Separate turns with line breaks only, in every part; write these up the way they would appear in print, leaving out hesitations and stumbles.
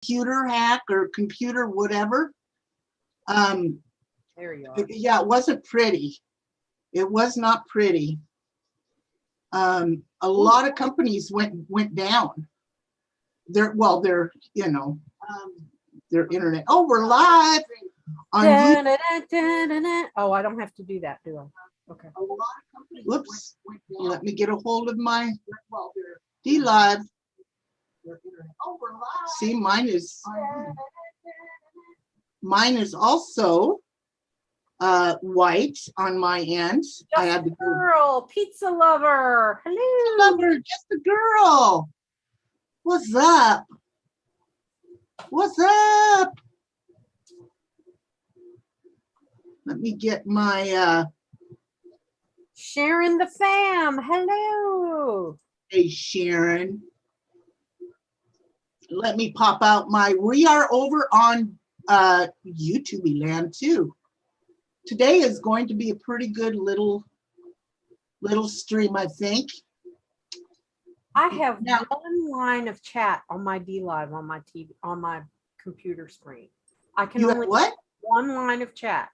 computer hack or computer whatever.
There you are.
Yeah, it wasn't pretty. It was not pretty. A lot of companies went down. Their internet. Oh, we're live on YouTube.
Oh, I don't have to do that, do I? Okay.
A lot of companies whoops. Let me get a hold of my D-Live. Oh, we're live. See, mine is also white on my end.
Just I had a girl, pizza lover. Hello.
Pizza lover, just a girl. What's up? What's up? Let me get my
Sharon the fam. Hello.
Hey Sharon. Let me pop out my we are over on YouTube land too. Today is going to be a pretty good little stream, I think.
I have now, one line of chat on my D-Live on my TV on my computer screen. I can only
what?
One line of chat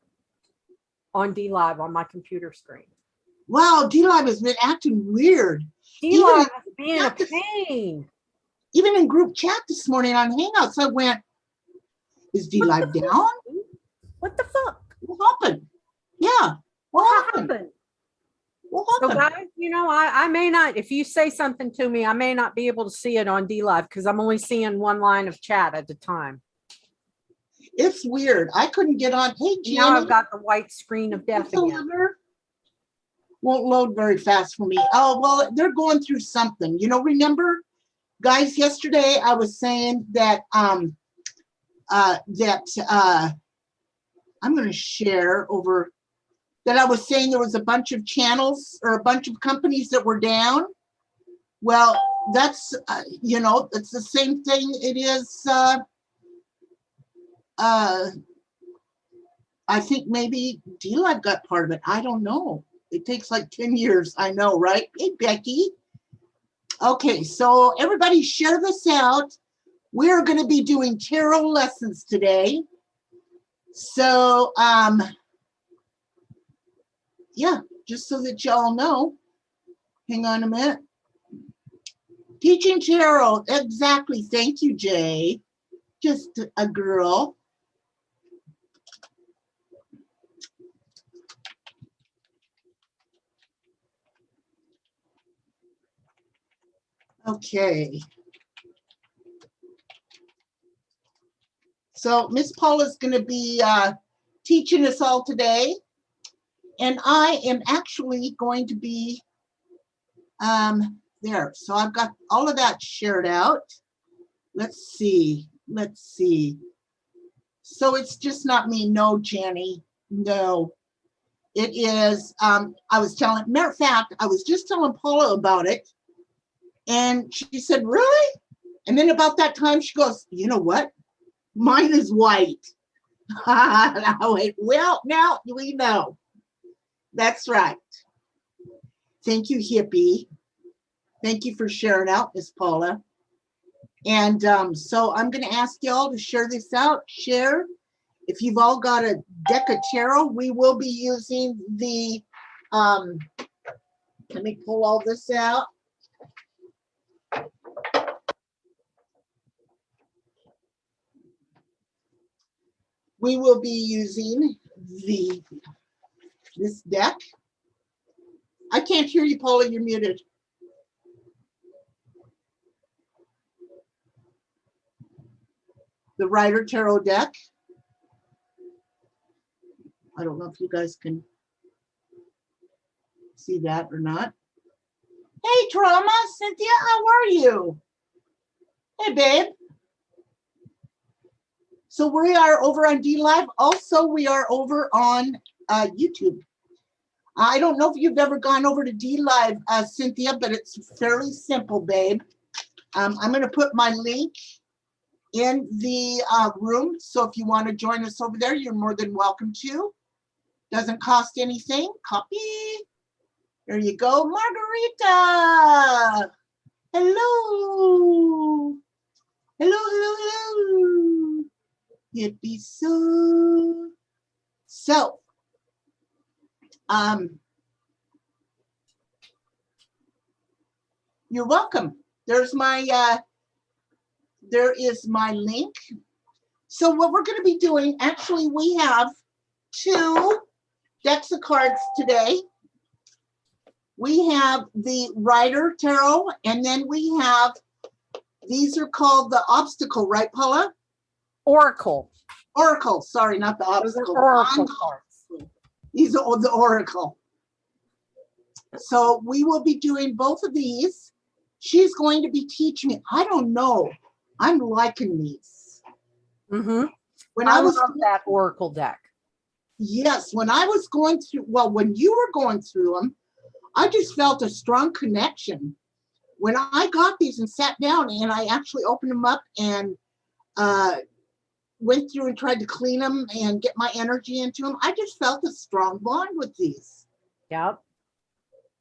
on D-Live on my computer screen.
Wow, D-Live has been acting weird.
D-Live is being a pain.
Even in group chat this morning on Hangouts, I went, is D-Live down?
What the fuck?
What happened? Yeah. What happened?
So guys, you know, I may not, if you say something to me, I may not be able to see it on D-Live because I'm only seeing one line of chat at a time.
It's weird. I couldn't get on. Hey, Janet.
Now I've got the white screen of death again.
Won't load very fast for me. Oh, well, they're going through something. You know, remember, guys, yesterday I was saying that I'm going to share over that I was saying there was a bunch of channels or a bunch of companies that were down. Well, that's, you know, it's the same thing it is. I think maybe D-Live got part of it. I don't know. It takes like 10 years. I know, right? Hey, Becky. Okay, so everybody share this out. We're going to be doing tarot lessons today. So, yeah, just so that y'all know. Hang on a minute. Teaching tarot, exactly. Thank you, Jay. Just a girl. Okay. So Miss Paula's going to be teaching us all today. And I am actually going to be there. So I've got all of that shared out. Let's see. Let's see. So it's just not me. No, Jenny. No. It is, I was telling, matter of fact, I was just telling Paula about it. And she said, really? And then about that time, she goes, you know what? Mine is white. And I went, well, now we know. That's right. Thank you, hippie. Thank you for sharing out, Miss Paula. And so I'm going to ask y'all to share this out. Share. If you've all got a deck of tarot, we will be using the, let me pull all this out. We will be using this deck. I can't hear you, Paula, you're muted. The Rider Tarot deck. I don't know if you guys can see that or not. Hey, Trauma, Cynthia, how are you? Hey, babe. So we are over on D-Live. Also, we are over on YouTube. I don't know if you've ever gone over to D-Live, Cynthia, but it's fairly simple, babe. I'm going to put my link in the room. So if you want to join us over there, you're more than welcome to. Doesn't cost anything. Copy. There you go. Margarita. Hello. Hello, hello, hello. It be so. So, you're welcome. There is my link. So what we're going to be doing, actually, we have 2 decks of cards today. We have the Rider Tarot, and then we have, these are called the Obstacle, right, Paula?
Oracle.
Oracle, sorry, not the Obstacle.
Oracle cards.
These are the Oracle. So we will be doing both of these. She's going to be teaching me. I don't know. I'm liking these.
Mm-hmm.
When
I love that Oracle deck.
Yes, when I was going through, well, when you were going through them, I just felt a strong connection. When I got these and sat down and I actually opened them up and went through and tried to clean them and get my energy into them, I just felt a strong bond with these.
Yep.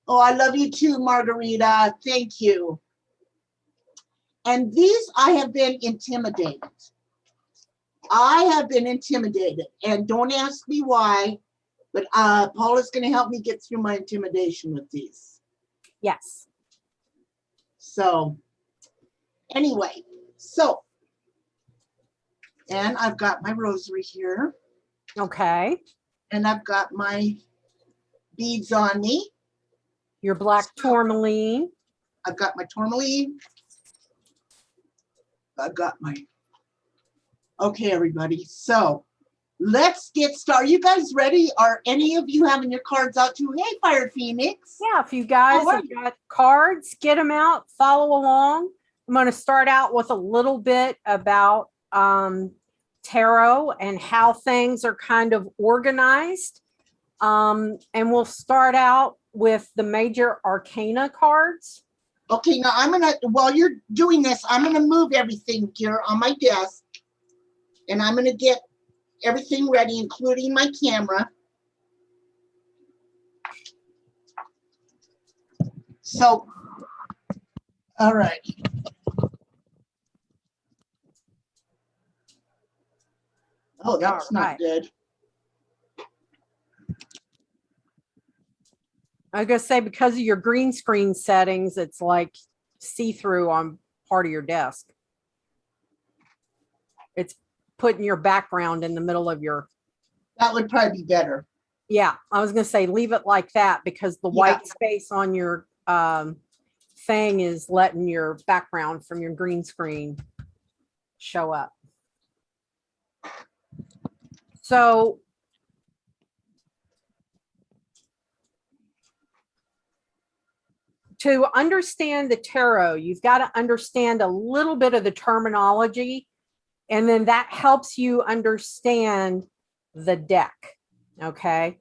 Oh, I love you too, Margarita. Thank you. And these, I have been intimidated. I have been intimidated, and don't ask me why, but Paula's going to help me get through my intimidation with these.
Yes.
So, anyway, so, and I've got my rosary here.
Okay.
And I've got my beads on me.
Your black tourmaline.
I've got my tourmaline. I've got my, okay, everybody. So let's get started. Are you guys ready? Are any of you having your cards out too? Hey, Fire Phoenix.
Yeah, if you guys have got cards, get them out, follow along. I'm going to start out with a little bit about tarot and how things are kind of organized. And we'll start out with the major arcana cards.
Okay, now I'm gonna, while you're doing this, I'm gonna move everything here on my desk, and I'm gonna get everything ready, including my camera. So, all right. Oh, that's not good.
I was gonna say, because of your green screen settings, it's like see-through on part of your desk. It's putting your background in the middle of your.
That would probably be better.
Yeah, I was gonna say leave it like that, because the white space on your thing is letting your background from your green screen show up. So to understand the tarot, you've got to understand a little bit of the terminology, and then that helps you understand the deck. Okay.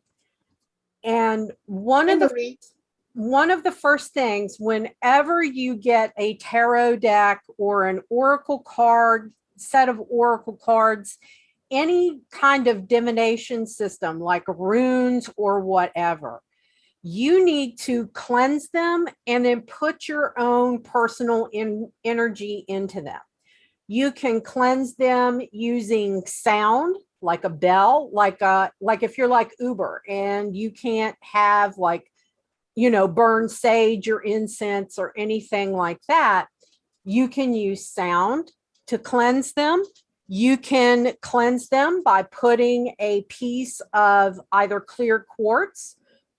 And one of the first things, whenever you get a tarot deck or an oracle card, set of oracle cards, any kind of divination system like runes or whatever, you need to cleanse them and then put your own personal energy into them. You can cleanse them using sound, like a bell, like if you're like Uber and you can't have burn sage or incense or anything like that, you can use sound to cleanse them. You can cleanse them by putting a piece of either clear quartz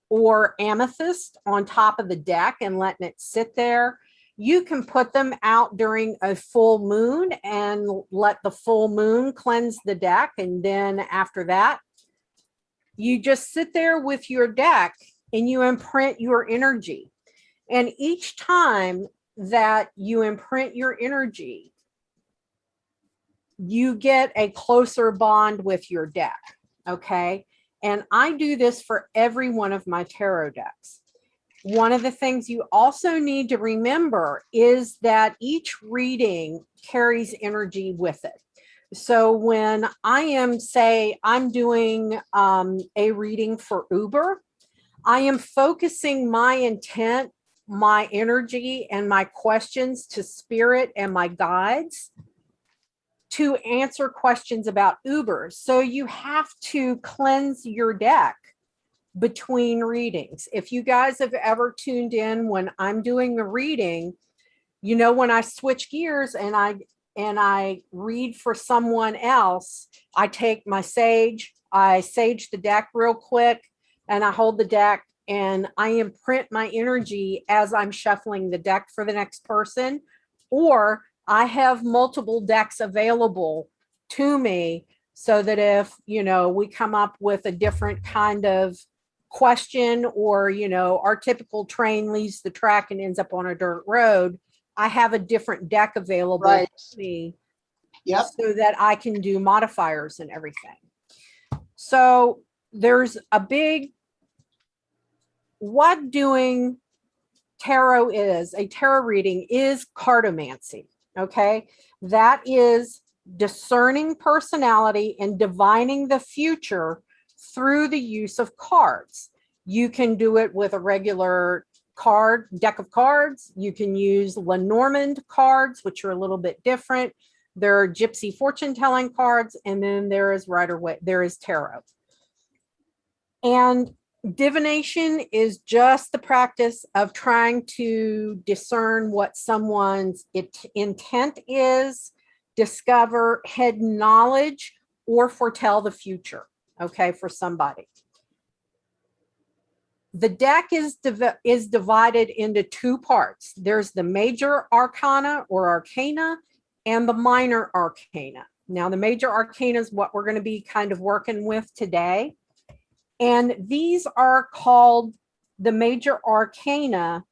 or amethyst on top of the deck and letting it sit there. You can put them out during a full moon and let the full moon cleanse the deck. And then after that, you just sit there with your deck and you imprint your energy. And each time that you imprint your energy, you get a closer bond with your deck. Okay. And I do this for every one of my tarot decks. One of the things you also need to remember is that each reading carries energy with it. So when I am, say, I'm doing a reading for Uber, I am focusing my intent, my energy, and my questions to spirit and my guides to answer questions about Uber. So you have to cleanse your deck between readings. If you guys have ever tuned in when I'm doing a reading, you know, when I switch gears and I read for someone else, I take my sage, I sage the deck real quick, and I hold the deck and I imprint my energy as I'm shuffling the deck for the next person. Or I have multiple decks available to me so that if, you know, we come up with a different kind of question, or, you know, our typical train leaves the track and ends up on a dirt road, I have a different deck available
Right.
to me,
Yep.
so that I can do modifiers and everything. So there's a big, what doing tarot is, a tarot reading is cartomancy. Okay. That is discerning personality and divining the future through the use of cards. You can do it with a regular card deck of cards. You can use Lenormand cards, which are a little bit different. There are gypsy fortune telling cards, and then there is Rider-Waite, there is tarot. And divination is just the practice of trying to discern what someone's intent is, discover hidden knowledge, or foretell the future, okay, for somebody. The deck is divided into two parts. There's the major arcana or arcana and the minor arcana. Now, the major arcana is what we're going to be kind of working with today. And these are called the major arcana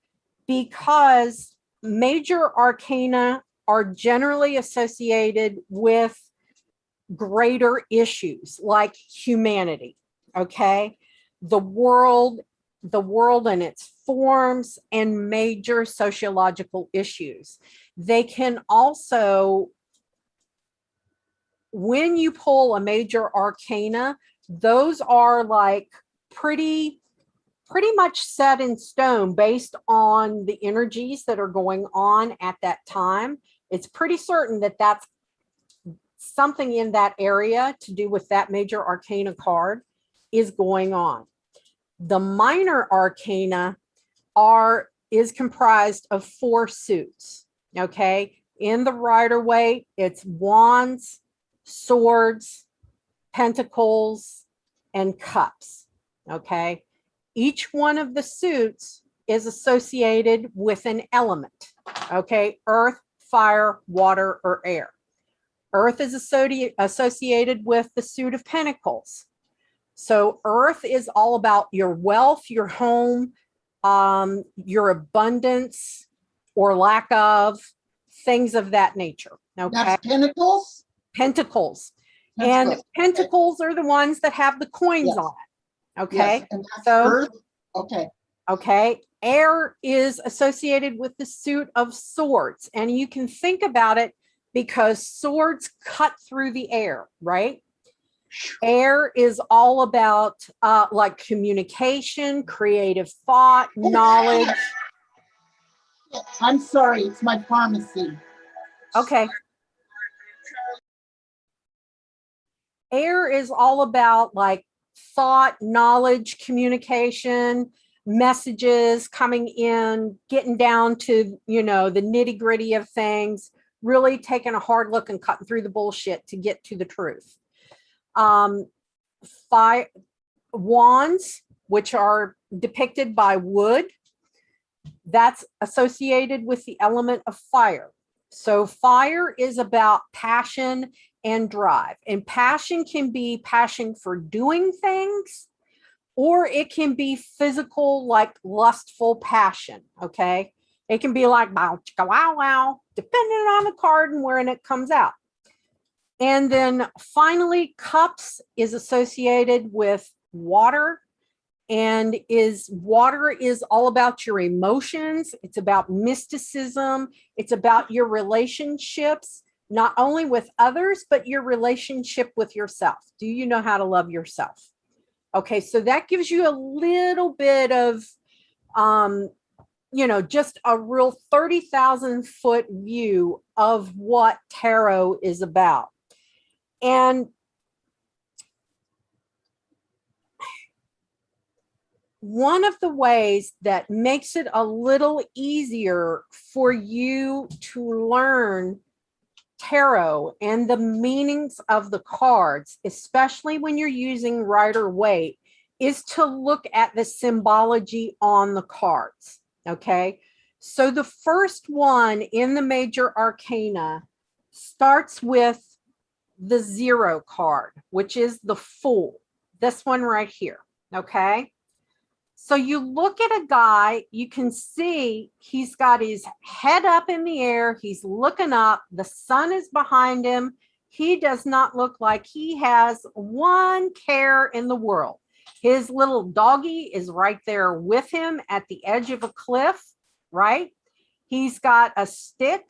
because major arcana are generally associated with greater issues like humanity, okay? The world and its forms, and major sociological issues. They can also, when you pull a major arcana, those are like pretty much set in stone based on the energies that are going on at that time. It's pretty certain that that's something in that area to do with that major arcana card is going on. The minor arcana is comprised of 4 suits, okay? In the Rider-Waite, it's wands, swords, pentacles, and cups, okay? Each one of the suits is associated with an element, okay? Earth, fire, water, or air. Earth is associated with the suit of pentacles. So earth is all about your wealth, your home, your abundance or lack of, things of that nature. Okay.
That's pentacles?
Pentacles. And pentacles are the ones that have the coins
Yes.
on it. Okay.
Yes. And that's
So
earth? Okay.
okay. Air is associated with the suit of swords. And you can think about it because swords cut through the air, right? Air is all about like communication, creative thought, knowledge.
I'm sorry, it's my pharmacy.
Okay. Air is all about like thought, knowledge, communication, messages coming in, getting down to, you know, the nitty gritty of things, really taking a hard look and cutting through the bullshit to get to the truth. Wands, which are depicted by wood, that's associated with the element of fire. So fire is about passion and drive. And passion can be passion for doing things, or it can be physical, like lustful passion, okay? It can be like wow, wow, wow, depending on the card and where it comes out. And then finally, cups is associated with water, and water is all about your emotions. It's about mysticism. It's about your relationships, not only with others, but your relationship with yourself. Do you know how to love yourself? Okay, so that gives you a little bit of, you know, just a real 30,000 foot view of what tarot is about. And one of the ways that makes it a little easier for you to learn tarot and the meanings of the cards, especially when you're using Rider Waite, is to look at the symbology on the cards. Okay. So the first one in the major arcana starts with the 0 card, which is the Fool. This one right here. Okay. So you look at a guy, you can see he's got his head up in the air. He's looking up. The sun is behind him. He does not look like he has one care in the world. His little doggy is right there with him at the edge of a cliff, right? He's got a stick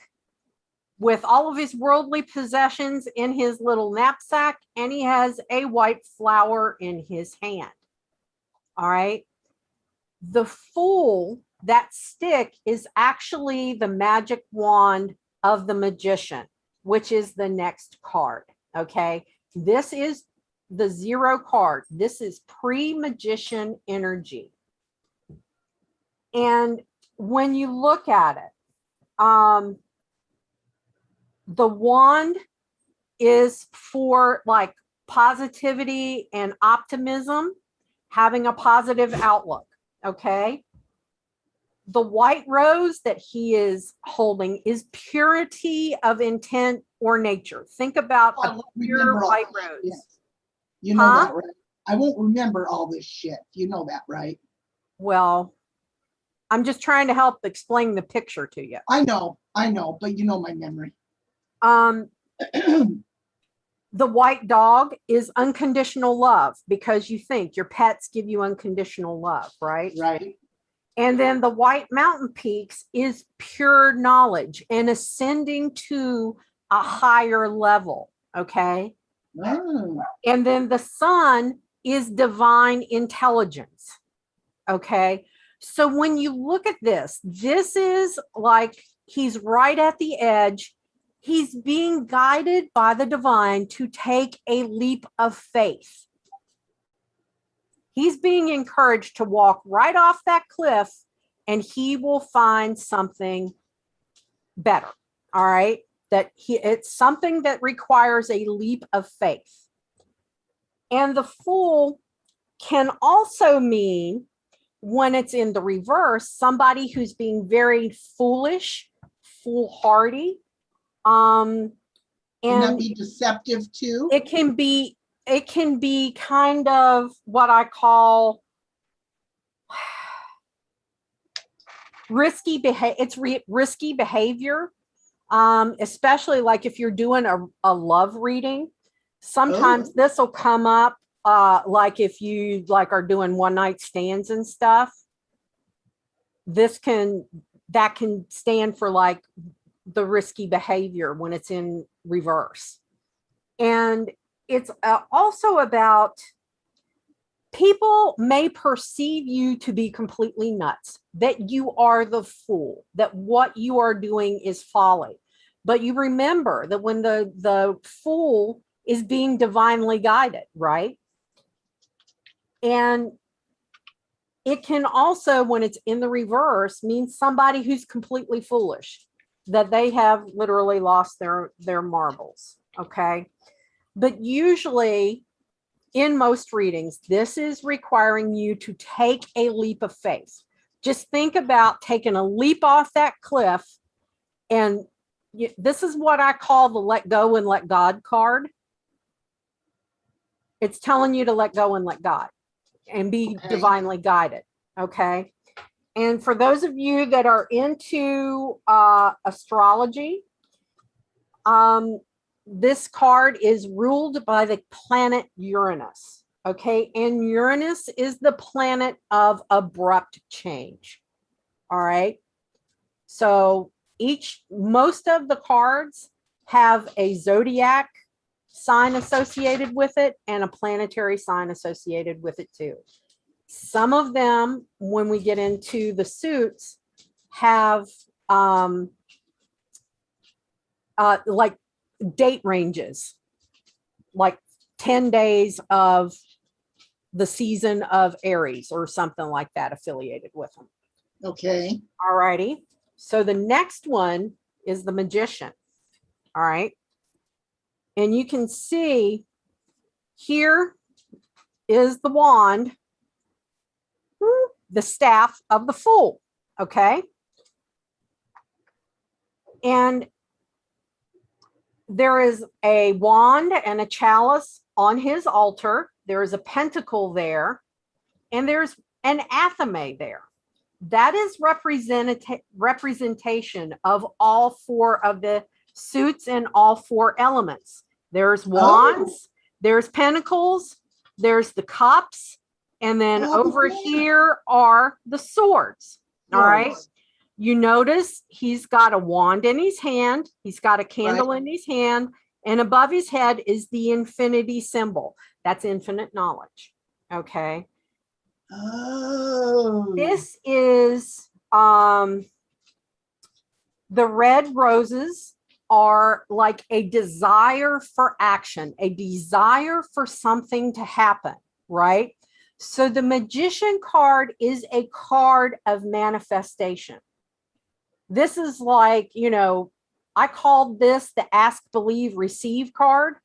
with all of his worldly possessions in his little knapsack, and he has a white flower in his hand. All right. The Fool, that stick, is actually the magic wand of the magician, which is the next card. Okay. This is the 0 card. This is pre-magician energy. And when you look at it, the wand is for like positivity and optimism, having a positive outlook. Okay. The white rose that he is holding is purity of intent or nature. Think about a pure white rose.
Yes. You know that, right? I won't remember all this shit. You know that, right?
Well, I'm just trying to help explain the picture to you.
I know, but you know my memory.
The white dog is unconditional love because you think your pets give you unconditional love, right?
Right.
And then the white mountain peaks is pure knowledge and ascending to a higher level. Okay.
Oh.
And then the sun is divine intelligence. Okay. So when you look at this, this is like he's right at the edge. He's being guided by the divine to take a leap of faith. He's being encouraged to walk right off that cliff and he will find something better. All right. It's something that requires a leap of faith. And the Fool can also mean, when it's in the reverse, somebody who's being very foolish, foolhardy.
Can that be deceptive too?
It can be kind of what I call risky behavior. It's risky behavior, especially like if you're doing a love reading. Sometimes this will come up, like if you like are doing one night stands and stuff. That can stand for like the risky behavior when it's in reverse. And it's also about people may perceive you to be completely nuts, that you are the fool, that what you are doing is folly. But you remember that when the fool is being divinely guided, right? And it can also, when it's in the reverse, mean somebody who's completely foolish, that they have literally lost their marbles. Okay. But usually in most readings, this is requiring you to take a leap of faith. Just think about taking a leap off that cliff. And this is what I call the let go and let God card. It's telling you to let go and let God and be divinely guided. Okay. And for those of you that are into astrology, this card is ruled by the planet Uranus. Okay. And Uranus is the planet of abrupt change. All right. So most of the cards have a zodiac sign associated with it and a planetary sign associated with it too. Some of them, when we get into the suits, have like date ranges. like 10 days of the season of Aries or something like that affiliated with them.
Okay.
All righty. So the next one is the Magician. All right. And you can see here is the wand, the staff of the Fool. Okay. And there is a wand and a chalice on his altar. There is a pentacle there, and there's an athame there. That is representation of all four of the suits and all four elements. There's wands, there's pentacles, there's the cups, and then over here are the swords. All right. You notice he's got a wand in his hand. He's got a candle in his hand, and above his head is the infinity symbol. That's infinite knowledge. Okay.
Oh.
This is the red roses are like a desire for action, a desire for something to happen, right? So the Magician card is a card of manifestation. This is like, you know, I called this the ask, believe, receive card,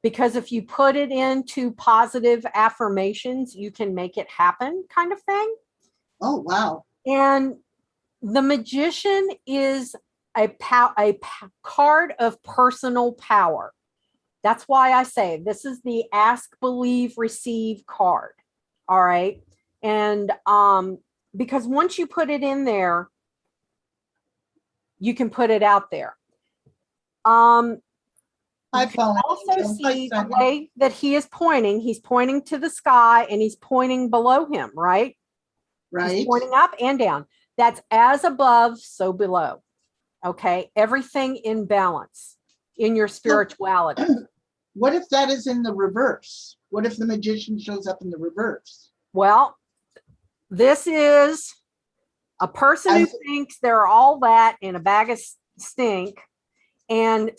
because if you put it into positive affirmations, you can make it happen, kind of thing.
Oh, wow.
And the Magician is a card of personal power. That's why I say this is the ask, believe, receive card. All right. And because once you put it in there, you can put it out there. You can also see the way that he is pointing. He's pointing to the sky and he's pointing below him, right?
Right.
He's pointing up and down. That's as above, so below. Okay. Everything in balance in your spirituality.
What if that is in the reverse? What if the Magician shows up in the reverse?
Well, this is a person who thinks they're all that in a bag of stink, and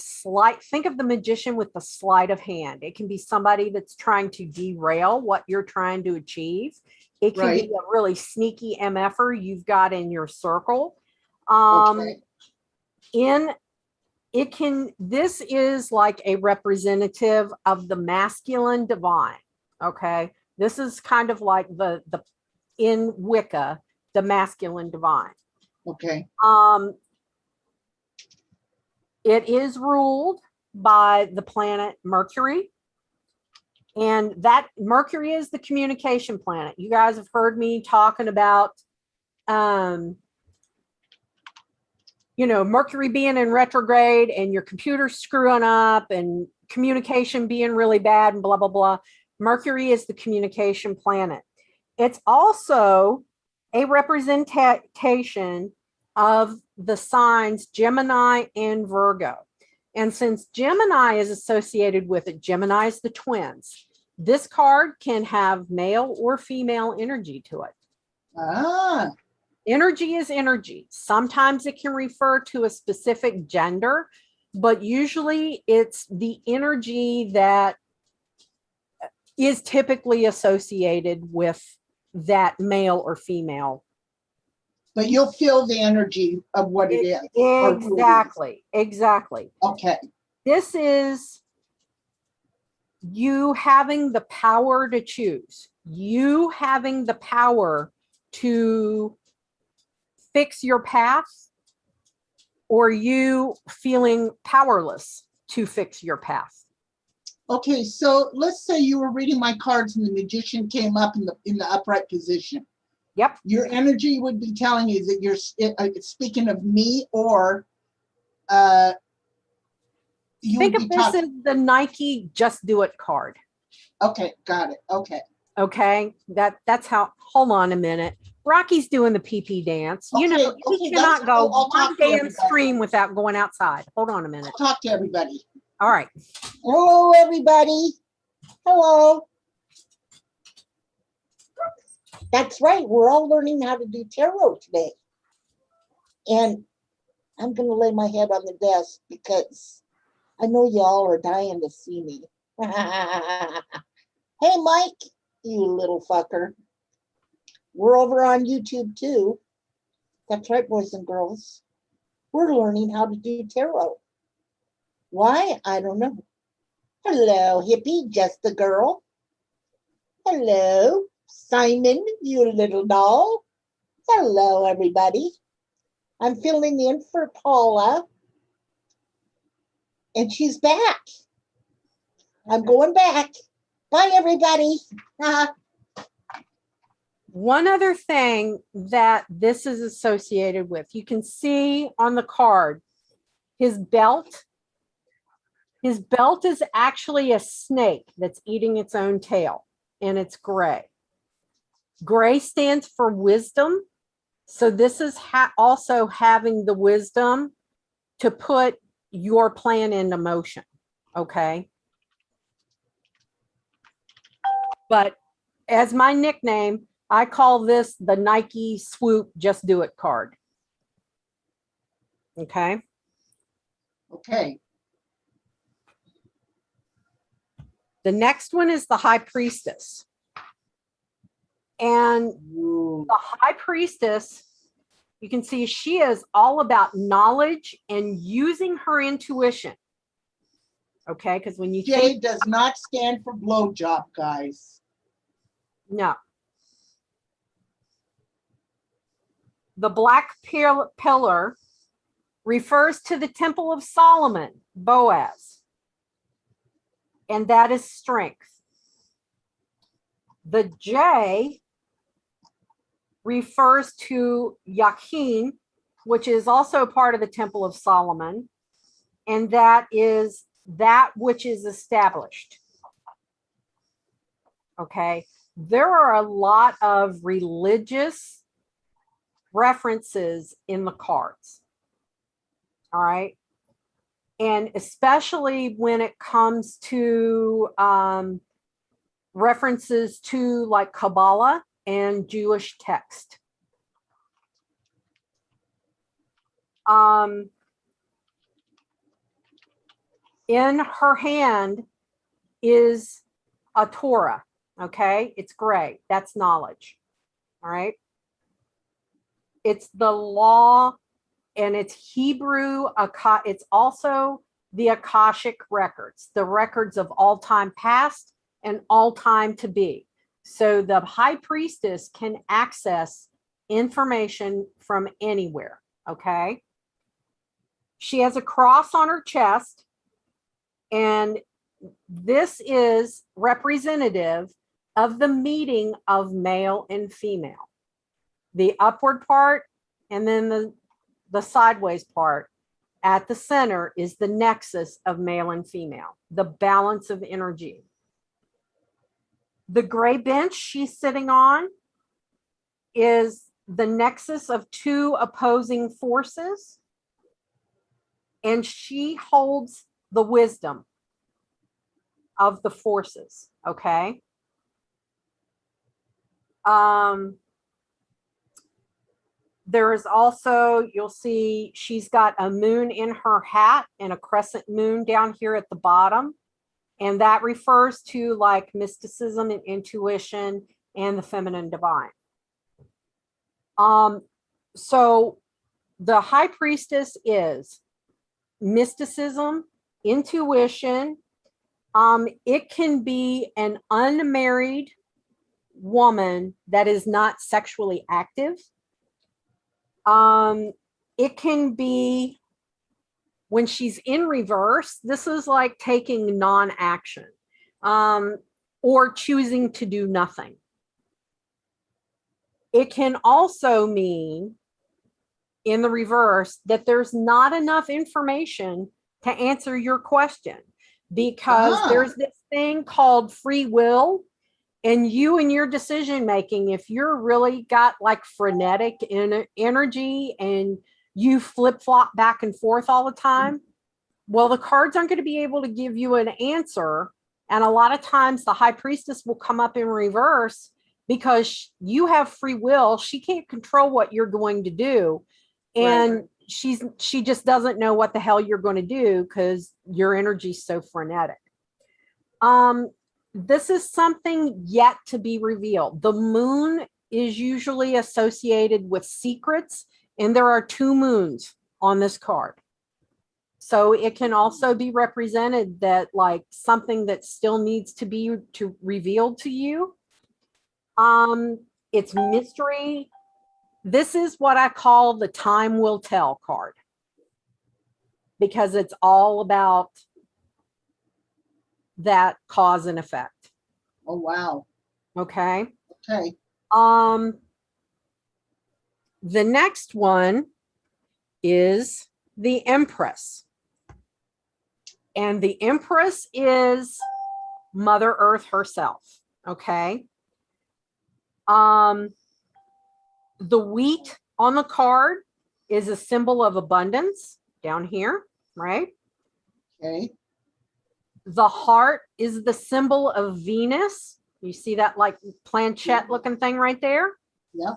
think of the Magician with the sleight of hand. It can be somebody that's trying to derail what you're trying to achieve. It can be a really sneaky MFer you've got in your circle. This is like a representative of the masculine divine. Okay. This is kind of like the in Wicca, the masculine divine.
Okay.
It is ruled by the planet Mercury. And that Mercury is the communication planet. You guys have heard me talking about, Mercury being in retrograde and your computer screwing up and communication being really bad and blah, blah, blah. Mercury is the communication planet. It's also a representation of the signs Gemini and Virgo. And since Gemini is associated with it, Gemini is the twins. This card can have male or female energy to it. Energy is energy. Sometimes it can refer to a specific gender, but usually it's the energy that is typically associated with that male or female.
But you'll feel the energy of what it is.
Exactly.
Okay.
This is you having the power to choose. You having the power to fix your path, or you feeling powerless to fix your path.
Okay, so let's say you were reading my cards and the Magician came up in the upright position.
Yep.
Your energy would be telling you that you're speaking of me, or you
think of this as the Nike Just Do It card.
Okay, got it.
Okay, that's how. Hold on a minute. Rocky's doing the pee dance.
Okay,
you cannot go one damn stream without going outside. Hold on a minute.
I'll talk to everybody.
All right.
Hello, everybody. Hello. That's right. We're all learning how to do tarot today. And I'm going to lay my head on the desk because
I know y'all are dying to see me. Hey, Mike, you little fucker. We're over on YouTube too. That's right, boys and girls. We're learning how to do tarot. Why? I don't know. Hello, hippie, just a girl. Hello, Simon, you little doll. Hello, everybody. I'm filling in for Paula. And she's back. I'm going back. Bye, everybody.
One other thing that this is associated with, you can see on the card, his belt. His belt is actually a snake that's eating its own tail, and it's gray. Gray stands for wisdom. So this is also having the wisdom to put your plan into motion. Okay. But as my nickname, I call this the Nike Swoop Just Do It card. Okay.
Okay.
The next one is the High Priestess. And
Ooh.
the High Priestess, you can see she is all about knowledge and using her intuition. Okay, because when you
J does not stand for blowjob, guys.
No. The black pillar refers to the Temple of Solomon, Boaz, and that is strength. The J refers to Yakin, which is also part of the Temple of Solomon, and that is that which is established. Okay, there are a lot of religious references in the cards. All right. And especially when it comes to references to like Kabbalah and Jewish text. In her hand is a Torah. Okay. It's gray. That's knowledge. All right. It's the law, and it's Hebrew. It's also the Akashic records, the records of all time past and all time to be. So the high priestess can access information from anywhere. Okay. She has a cross on her chest, and this is representative of the meeting of male and female. The upward part and then the sideways part at the center is the nexus of male and female, the balance of energy. The gray bench she's sitting on is the nexus of two opposing forces, and she holds the wisdom of the forces. Okay. There is also, you'll see she's got a moon in her hat and a crescent moon down here at the bottom. And that refers to like mysticism and intuition and the feminine divine. So the high priestess is mysticism, intuition. It can be an unmarried woman that is not sexually active. It can be when she's in reverse. This is like taking non-action, or choosing to do nothing. It can also mean in the reverse that there's not enough information to answer your question, because there's this thing called free will. And you and your decision making, if you're really got like frenetic energy and you flip flop back and forth all the time, well, the cards aren't going to be able to give you an answer. And a lot of times the high priestess will come up in reverse because you have free will. She can't control what you're going to do. And she just doesn't know what the hell you're going to do because your energy's so frenetic. This is something yet to be revealed. The moon is usually associated with secrets, and there are 2 moons on this card. So it can also be represented that like something that still needs to be revealed to you. It's mystery. This is what I call the time will tell card, because it's all about that cause and effect.
Oh, wow.
Okay.
Okay.
The next one is the Empress. And the Empress is Mother Earth herself. Okay. The wheat on the card is a symbol of abundance down here, right?
Okay.
The heart is the symbol of Venus. You see that like planchette looking thing right there?
Yep.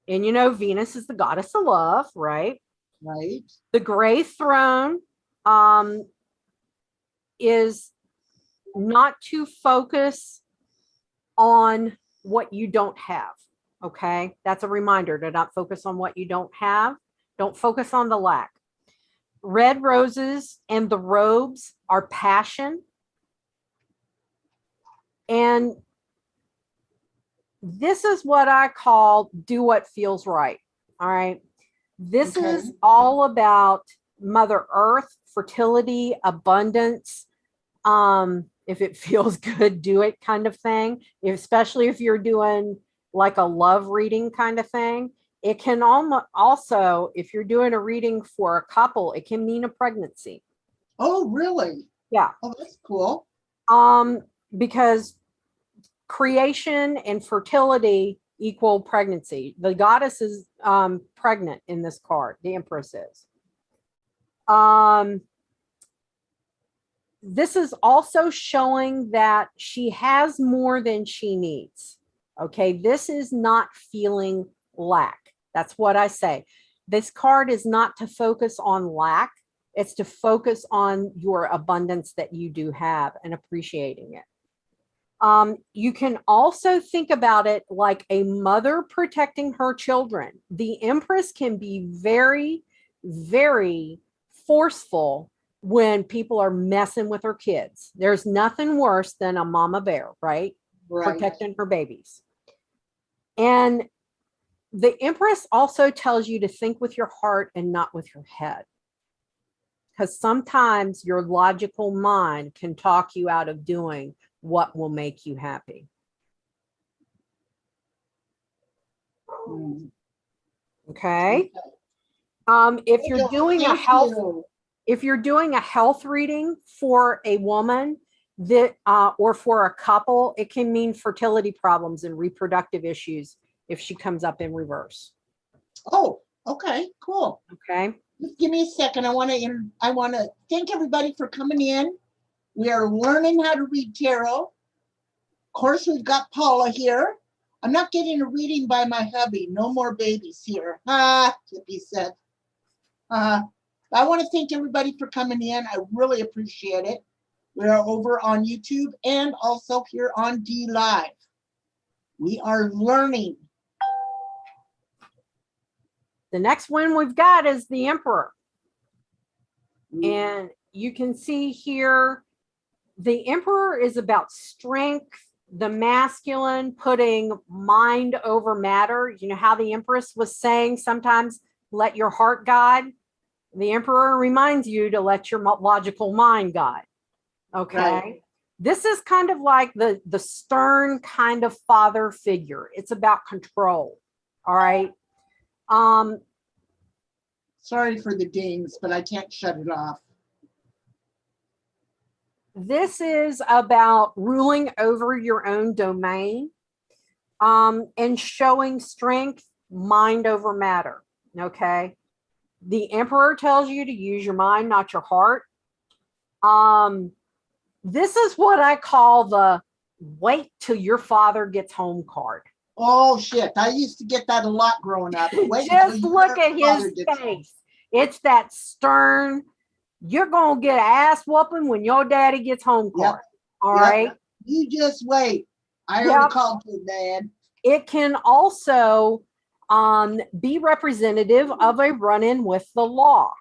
And you know, Venus is the goddess of love, right?
Right.
The gray throne is not to focus on what you don't have. Okay. That's a reminder to not focus on what you don't have. Don't focus on the lack. Red roses and the robes are passion. And this is what I call do what feels right. All right. This
Okay.
is all about Mother Earth, fertility, abundance. If it feels good, do it kind of thing. Especially if you're doing like a love reading kind of thing. It can also, if you're doing a reading for a couple, it can mean a pregnancy.
Oh, really?
Yeah.
Oh, that's cool.
Because creation and fertility equal pregnancy. The goddess is pregnant in this card. The Empress is. This is also showing that she has more than she needs. Okay, this is not feeling lack. That's what I say. This card is not to focus on lack. It's to focus on your abundance that you do have and appreciating it. You can also think about it like a mother protecting her children. The Empress can be very, very forceful when people are messing with her kids. There's nothing worse than a mama bear, right?
Right.
Protecting her babies. And the Empress also tells you to think with your heart and not with your head. Because sometimes your logical mind can talk you out of doing what will make you happy.
Mm.
Okay.
Okay.
If you're doing a health,
you.
if you're doing a health reading for a woman that or for a couple, it can mean fertility problems and reproductive issues if she comes up in reverse.
Oh, okay, cool.
Okay.
Just give me a second. I want to thank everybody for coming in. We are learning how to read tarot. Of course, we've got Paula here. I'm not getting a reading by my hubby. No more babies here. Tippy said. I want to thank everybody for coming in. I really appreciate it. We are over on YouTube and also here on D Live. We are learning.
The next one we've got is the Emperor. And you can see here, the Emperor is about strength, the masculine, putting mind over matter. You know how the Empress was saying sometimes let your heart guide. The Emperor reminds you to let your logical mind guide. Okay.
Right.
This is kind of like the stern kind of father figure. It's about control. All right.
Sorry for the dings, but I can't shut it off.
This is about ruling over your own domain and showing strength, mind over matter. Okay. The Emperor tells you to use your mind, not your heart. This is what I call the wait till your father gets home card.
Oh shit! I used to get that a lot growing up. Wait
Just
until
look
your
at
father
his
gets home.
face. It's that stern, you're going to get an ass whooping when your daddy gets home card. All
Yep.
right.
You just wait. I
Yep.
already called your dad.
It can also be representative of a run-in with the law.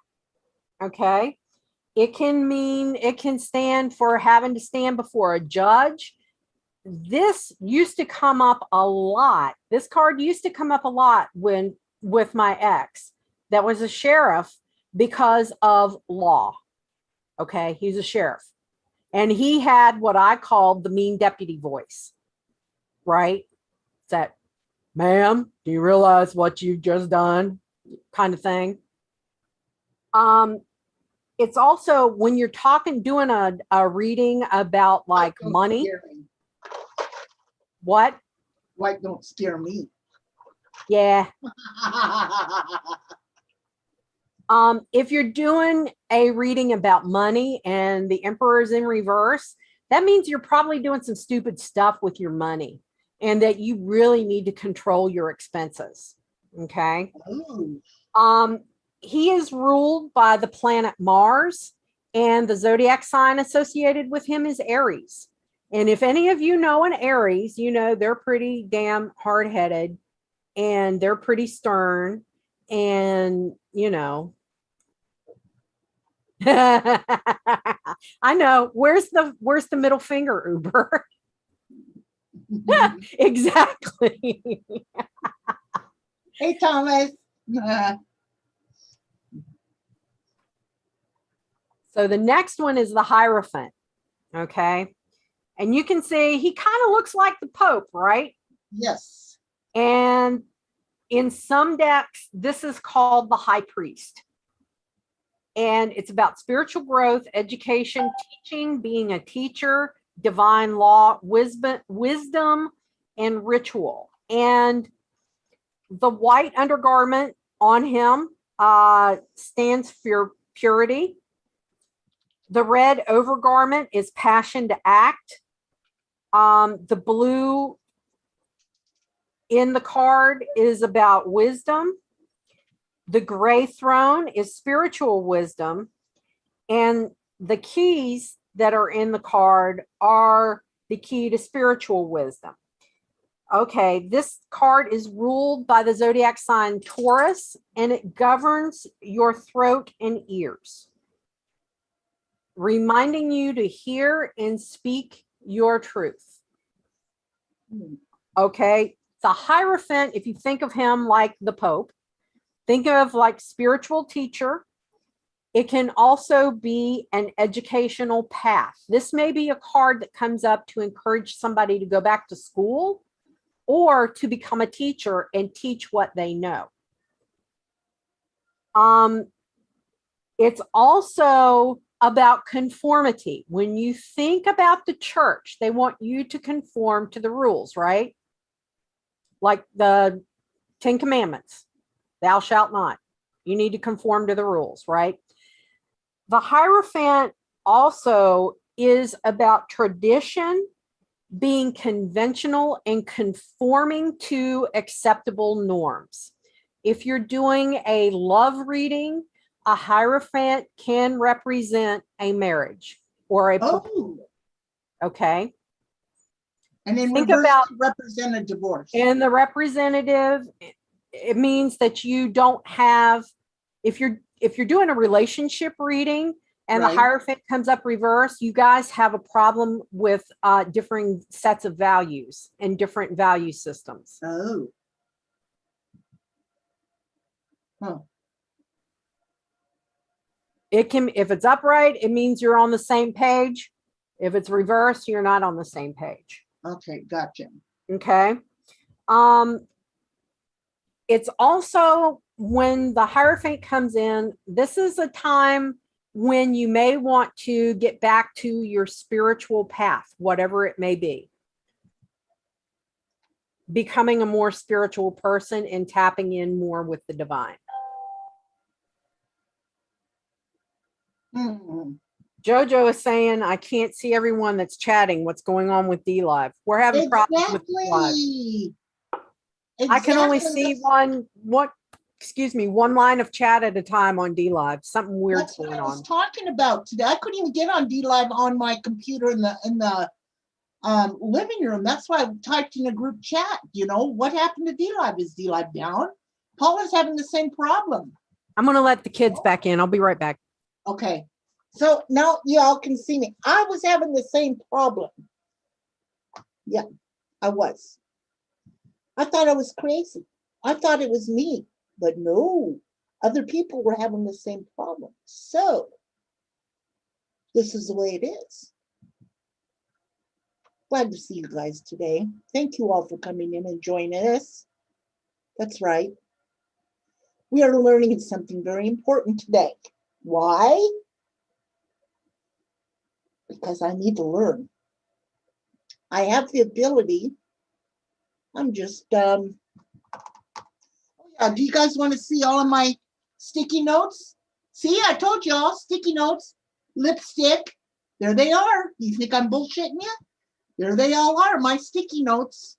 Okay. It can stand for having to stand before a judge. This used to come up a lot. This card used to come up a lot with my ex that was a sheriff because of law. Okay. He's a sheriff. And he had what I called the mean deputy voice, right? It's that, ma'am, do you realize what you've just done? Kind of thing. It's also when you're doing a reading about like
Don't
money.
scare me.
What?
White don't scare me.
Yeah. If you're doing a reading about money and the emperor's in reverse, that means you're probably doing some stupid stuff with your money and that you really need to control your expenses. Okay.
Ooh.
He is ruled by the planet Mars, and the zodiac sign associated with him is Aries. And if any of you know an Aries, you know they're pretty damn hard-headed and they're pretty stern, and you know. I know. Where's the middle finger, Uber? Exactly.
Hey, Thomas.
So the next one is the Hierophant. Okay. And you can see he kind of looks like the Pope, right?
Yes.
And in some decks, this is called the High Priest. And it's about spiritual growth, education, teaching, being a teacher, divine law, wisdom, and ritual. And the white undergarment on him stands for purity. The red overgarment is passion to act. The blue in the card is about wisdom. The gray throne is spiritual wisdom. And the keys that are in the card are the key to spiritual wisdom. Okay, this card is ruled by the zodiac sign Taurus, and it governs your throat and ears, reminding you to hear and speak your truth. Okay, the Hierophant, if you think of him like the Pope, think of like spiritual teacher. It can also be an educational path. This may be a card that comes up to encourage somebody to go back to school or to become a teacher and teach what they know. It's also about conformity. When you think about the church, they want you to conform to the rules, right? Like the 10 Commandments, thou shalt not. You need to conform to the rules, right? The Hierophant also is about tradition, being conventional and conforming to acceptable norms. If you're doing a love reading, a Hierophant can represent a marriage or a proposal. Okay.
And then
Think
reverse
about
to represent a divorce.
And the representative, it means that you don't have, if you're doing a relationship reading and
Right.
the Hierophant comes up reverse, you guys have a problem with differing sets of values and different value systems.
Oh. Huh.
It can, if it's upright, it means you're on the same page. If it's reversed, you're not on the same page.
Okay, gotcha.
Okay. It's also when the Hierophant comes in, this is a time when you may want to get back to your spiritual path, whatever it may be. Becoming a more spiritual person and tapping in more with the divine.
Mm-hmm.
Jojo is saying, I can't see everyone that's chatting. What's going on with D Live? We're having problems with D Live.
Exactly.
I can only see one. What excuse me, one line of chat at a time on D Live. Something weird's
That's what
going
I was
on.
talking about today. I couldn't even get on D Live on my computer in the living room. That's why I typed in a group chat. You know, what happened to D Live? Is D Live down? Paula's having the same problem.
I'm going to let the kids back in. I'll be right back.
Okay.
So now y'all can see me. I was having the same problem. Yeah, I was. I thought I was crazy. I thought it was me, but no, other people were having the same problem. So this is the way it is. Glad to see you guys today. Thank you all for coming in and joining us. That's right. We are learning something very important today. Why? Because I need to learn. I have the ability. I'm just, yeah, do you guys want to see all of my sticky notes? See, I told y'all, sticky notes, lipstick. There they are. You think I'm bullshitting you? There they all are, my sticky notes.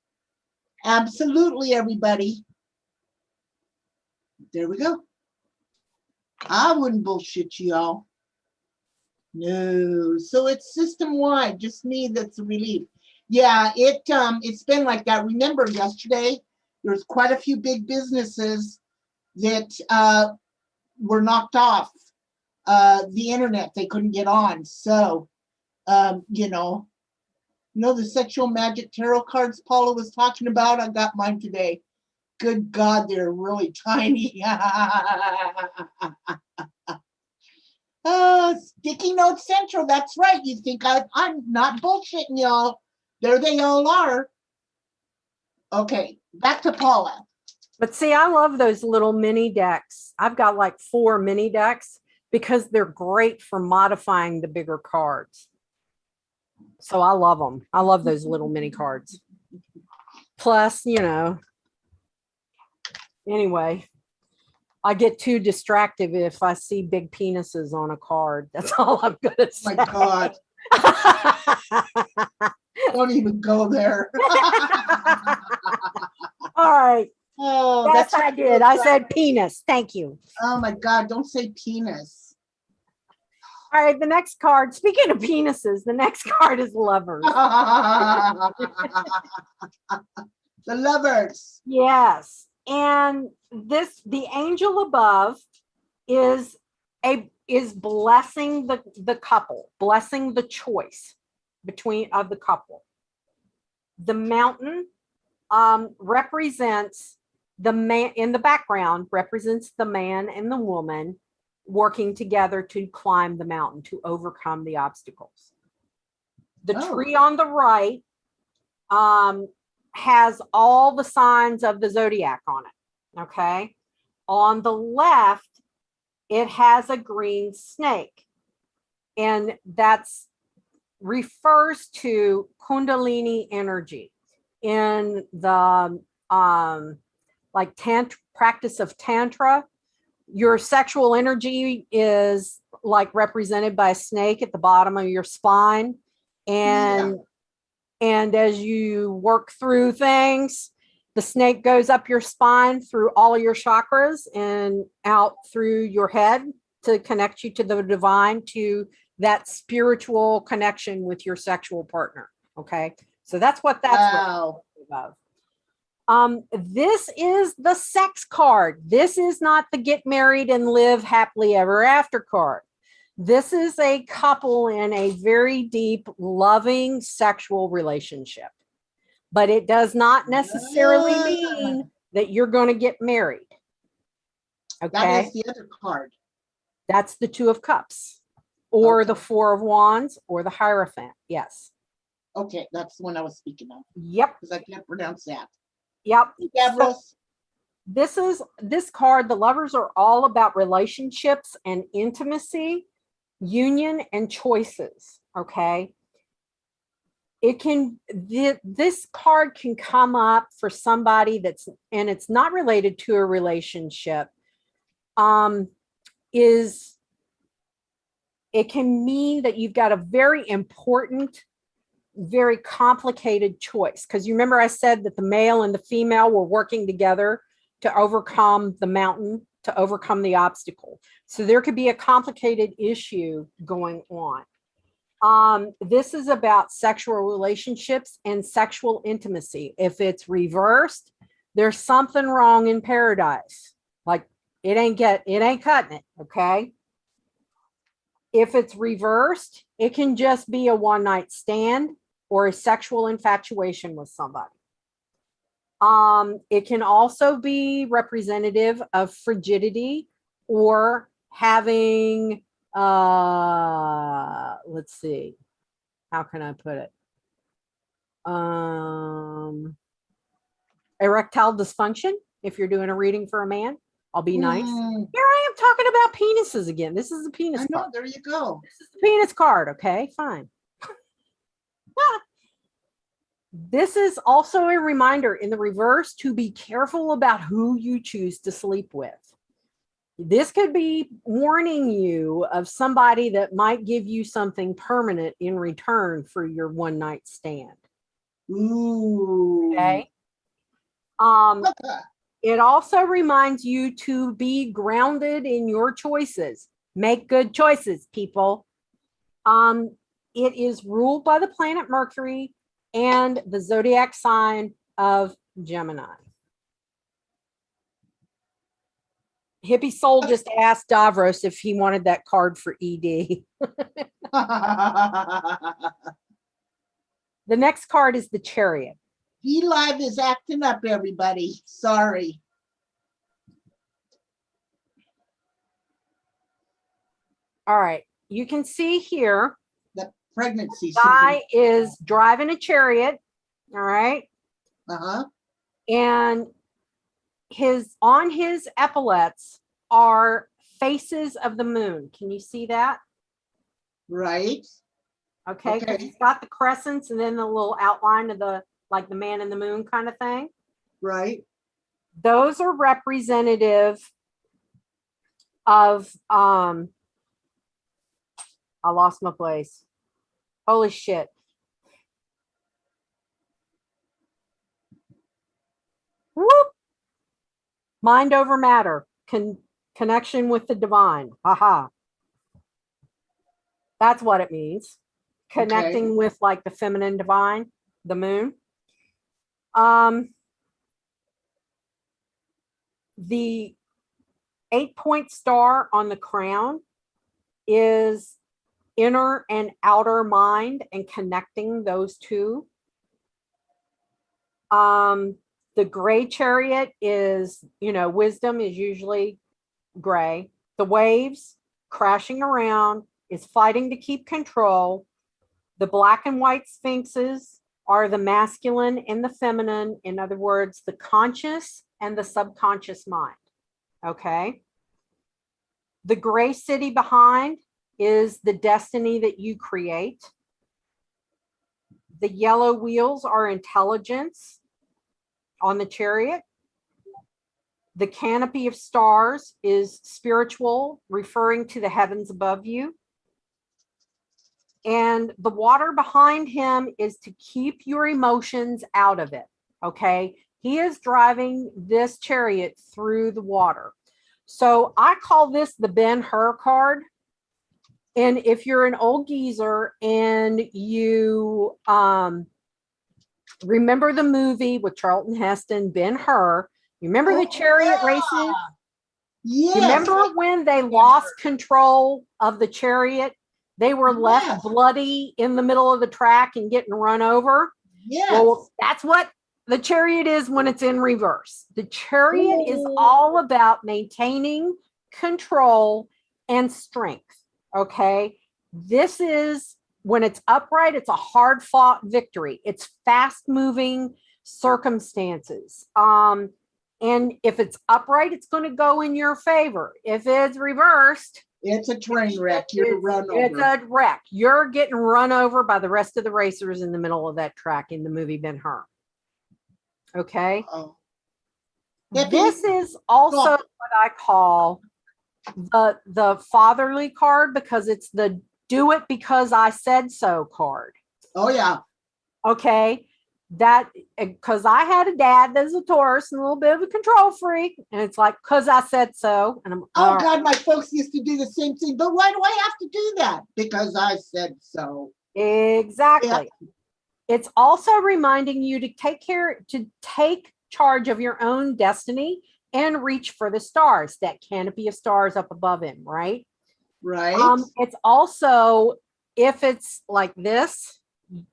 Absolutely, everybody. There we go. I wouldn't bullshit y'all. No, so it's system-wide, just me that's a relief. Yeah, it's been like that. Remember yesterday, there's quite a few big businesses that were knocked off the internet. They couldn't get on. So, you know, the sexual magic tarot cards Paula was talking about, I got mine today. Good God, they're really tiny. Sticky Note Central, that's right. You think I'm not bullshitting y'all. There they all are. Okay, back to Paula.
But see, I love those little mini decks. I've got like 4 mini decks because they're great for modifying the bigger cards. So I love them. I love those little mini cards. Plus, you know, anyway, I get too distracted if I see big penises on a card. That's all I'm going to say.
Oh my God. Don't even go there.
All right.
Oh,
Yes,
that's
I did. I said penis. Thank you.
Oh my God, don't say penis.
All right, the next card. Speaking of penises, the next card is lovers.
The lovers.
Yes. And the angel above is blessing the couple, blessing the choice of the couple. The mountain represents the man in the background, represents the man and the woman working together to climb the mountain, to overcome the obstacles. The tree on the right has all the signs of the zodiac on it. Okay. On the left, it has a green snake. And that's refers to Kundalini energy in the like practice of Tantra. Your sexual energy is like represented by a snake at the bottom of your spine. And as you work through things, the snake goes up your spine through all of your chakras and out through your head to connect you to the divine, to that spiritual connection with your sexual partner. Okay. So that's what that's about. This is the sex card. This is not the get married and live happily ever after card. This is a couple in a very deep, loving sexual relationship. But it does not necessarily mean that you're going to get married. Okay.
That is the other card.
That's the 2 of Cups, or the 4 of Wands, or the Hierophant. Yes.
Okay, that's the one I was speaking of.
Yep.
Because I can't pronounce that.
Yep.
So,
this card, the lovers are all about relationships and intimacy, union and choices. Okay. This card can come up for somebody and it's not related to a relationship. It can mean that you've got a very important, very complicated choice. Because you remember I said that the male and the female were working together to overcome the mountain, to overcome the obstacle. So there could be a complicated issue going on. This is about sexual relationships and sexual intimacy. If it's reversed, there's something wrong in paradise. Like it ain't cutting it. Okay. If it's reversed, it can just be a one night stand or a sexual infatuation with somebody. It can also be representative of frigidity or having, let's see, how can I put it? Erectile dysfunction. If you're doing a reading for a man, I'll be nice. Here I am talking about penises again. This is the penis
I know,
card.
there you go.
This is the penis card. Okay, fine. This is also a reminder in the reverse to be careful about who you choose to sleep with. This could be warning you of somebody that might give you something permanent in return for your one night stand.
Ooh.
Okay. It also reminds you to be grounded in your choices. Make good choices, people. It is ruled by the planet Mercury and the zodiac sign of Gemini. Hippie Soul just asked Davros if he wanted that card for ED. The next card is the Chariot.
V-Live is acting up, everybody. Sorry.
All right. You can see here,
The pregnancy
guy is driving a chariot. All right.
Uh-huh.
And on his epaulets are faces of the moon. Can you see that?
Right.
Okay.
Okay.
He's got the crescents and then the little outline of the man in the moon kind of thing.
Right.
Those are representative of I lost my place. Holy shit. Whoop. Mind over matter. Connection with the divine. Aha. That's what it means. Connecting with like the feminine divine, the moon. The 8-point star on the crown is inner and outer mind and connecting those two. The gray chariot is, wisdom is usually gray. The waves crashing around is fighting to keep control. The black and white sphinxes are the masculine and the feminine. In other words, the conscious and the subconscious mind. Okay. The gray city behind is the destiny that you create. The yellow wheels are intelligence on the chariot. The canopy of stars is spiritual, referring to the heavens above you. And the water behind him is to keep your emotions out of it. Okay. He is driving this chariot through the water. So I call this the Ben-Hur card. And if you're an old geezer and you remember the movie with Charlton Heston, Ben-Hur, you remember the chariot races?
Yes.
You remember when they lost control of the chariot? They were left bloody in the middle of the track and getting run over.
Yes.
Well, that's what the chariot is when it's in reverse. The chariot is all about maintaining control and strength. Okay. This is when it's upright, it's a hard fought victory. It's fast moving circumstances. And if it's upright, it's going to go in your favor. If it's reversed,
it's a train wreck. You're run over.
It's a wreck. You're getting run over by the rest of the racers in the middle of that track in the movie Ben-Hur. Okay.
Oh.
This is also what I call the fatherly card because it's the do it because I said so card.
Oh, yeah.
Okay. that because I had a dad that's a Taurus and a little bit of a control freak, and it's like, because I said so. And I'm,
Oh God, my folks used to do the same thing. But why do I have to do that? Because I said so.
exactly. It's also reminding you to take charge of your own destiny and reach for the stars, that canopy of stars up above him, right?
Right.
It's also, if it's like this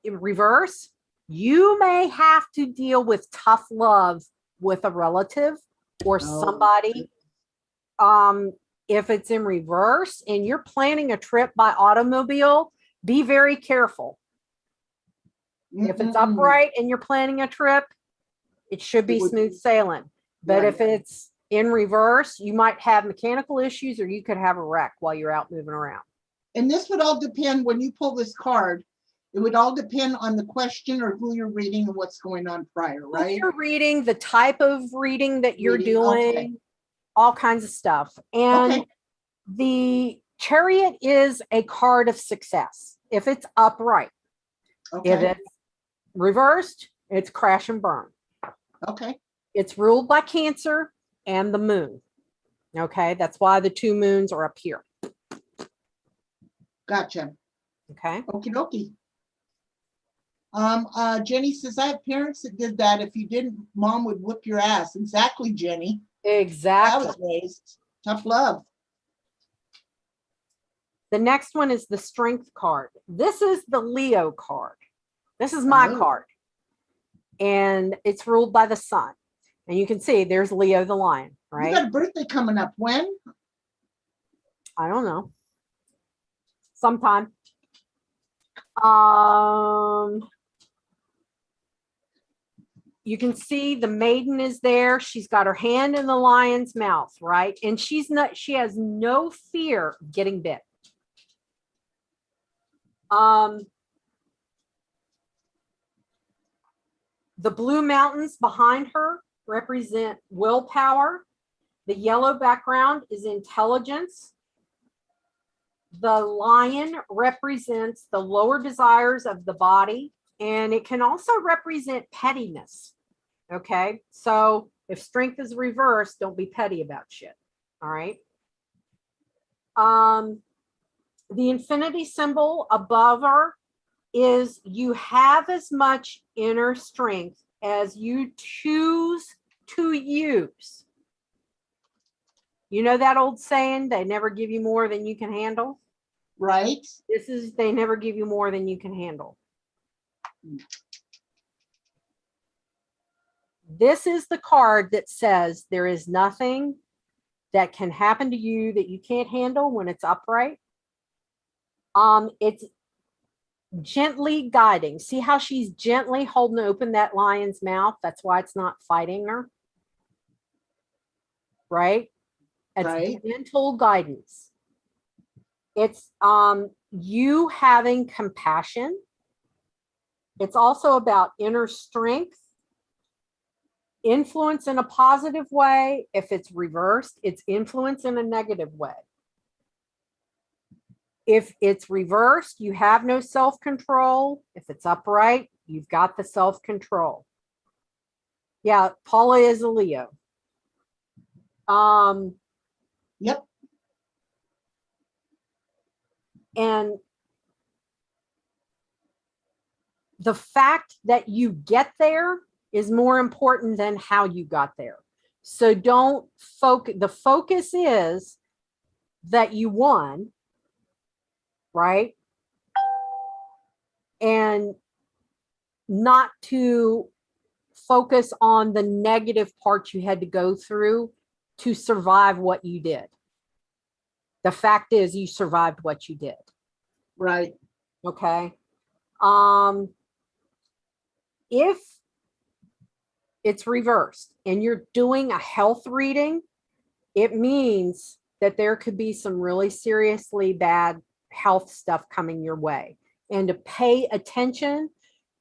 in reverse, you may have to deal with tough love with a relative or somebody. If it's in reverse and you're planning a trip by automobile, be very careful. If it's upright and you're planning a trip, it should be smooth sailing. But if it's in reverse, you might have mechanical issues or you could have a wreck while you're out moving around.
And this would all depend, when you pull this card, it would all depend on the question or who you're reading and what's going on prior, right?
Who you're reading, the type of reading that you're doing,
okay.
all kinds of stuff. And
Okay.
the Chariot is a card of success if it's upright.
Okay.
If it's reversed, it's crash and burn.
Okay.
It's ruled by Cancer and the moon. Okay, that's why the two moons are up here.
Gotcha.
Okay.
Okie dokie. Jenny says, I have parents that did that. If you didn't, mom would whip your ass. Exactly, Jenny.
Exactly.
I was raised. Tough love.
The next one is the Strength card. This is the Leo card. This is my card. And it's ruled by the sun. And you can see there's Leo the lion, right?
You got a birthday coming up. When?
I don't know. Sometime. You can see the maiden is there. She's got her hand in the lion's mouth, right? And she has no fear of getting bit. The blue mountains behind her represent willpower. The yellow background is intelligence. The lion represents the lower desires of the body, and it can also represent pettiness. Okay, so if strength is reversed, don't be petty about shit. All right. The infinity symbol above her is you have as much inner strength as you choose to use. You know that old saying, they never give you more than you can handle?
Right.
This is, they never give you more than you can handle. This is the card that says there is nothing that can happen to you that you can't handle when it's upright. It's gently guiding. See how she's gently holding open that lion's mouth? That's why it's not fighting her. Right? It's
Right.
gentle guidance. It's you having compassion. It's also about inner strength, influence in a positive way. If it's reversed, it's influence in a negative way. If it's reversed, you have no self-control. If it's upright, you've got the self-control. Yeah, Paula is a Leo.
Yep.
And the fact that you get there is more important than how you got there. So don't focus. The focus is that you won, right? And not to focus on the negative parts you had to go through to survive what you did. The fact is you survived what you did.
Right.
Okay. If it's reversed and you're doing a health reading, it means that there could be some really seriously bad health stuff coming your way, and to pay attention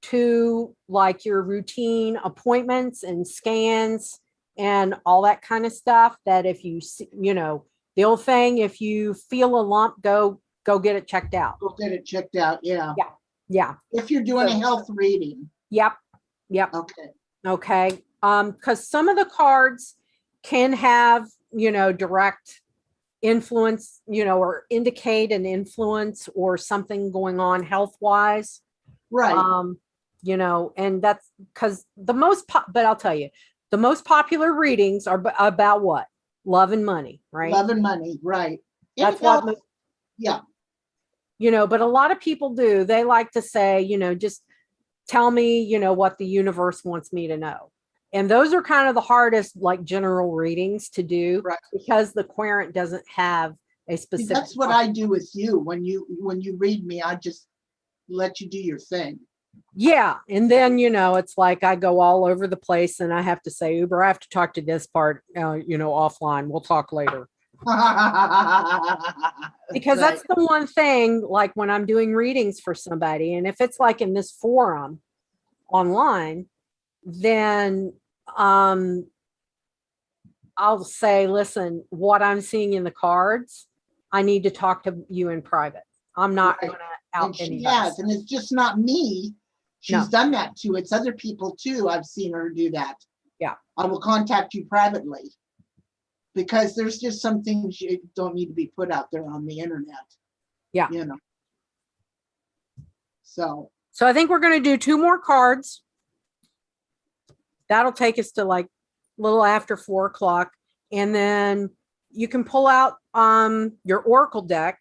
to like your routine appointments and scans and all that kind of stuff. That if you see, you know, the old thing, if you feel a lump, go get it checked out.
Go get it checked out. Yeah.
Yeah.
If you're doing a health reading.
Yep. Yep.
Okay.
Okay. Because some of the cards can have, direct influence, or indicate an influence or something going on health wise.
Right.
And that's because but I'll tell you, the most popular readings are about what? Love and money, right?
Love and money. Right.
That's what,
yeah.
but a lot of people do. They like to say, just tell me, what the universe wants me to know. And those are kind of the hardest, like general readings to do,
Right.
because the querent doesn't have a specific.
That's what I do with you. When you read me, I just let you do your thing.
Yeah. And then, it's like I go all over the place and I have to say, Uber, I have to talk to this part, offline. We'll talk later. Because
Right.
that's the one thing, like when I'm doing readings for somebody, and if it's like in this forum online, then I'll say, listen, what I'm seeing in the cards, I need to talk to you in private. I'm not
Right.
going to out
And she
anybody.
has, and it's just not me. She's
No.
done that too. It's other people too. I've seen her do that.
Yeah.
I will contact you privately because there's just some things you don't need to be put out there on the internet.
Yeah.
So
I think we're going to do 2 more cards. That'll take us to like a little after 4:00. And then you can pull out your Oracle deck.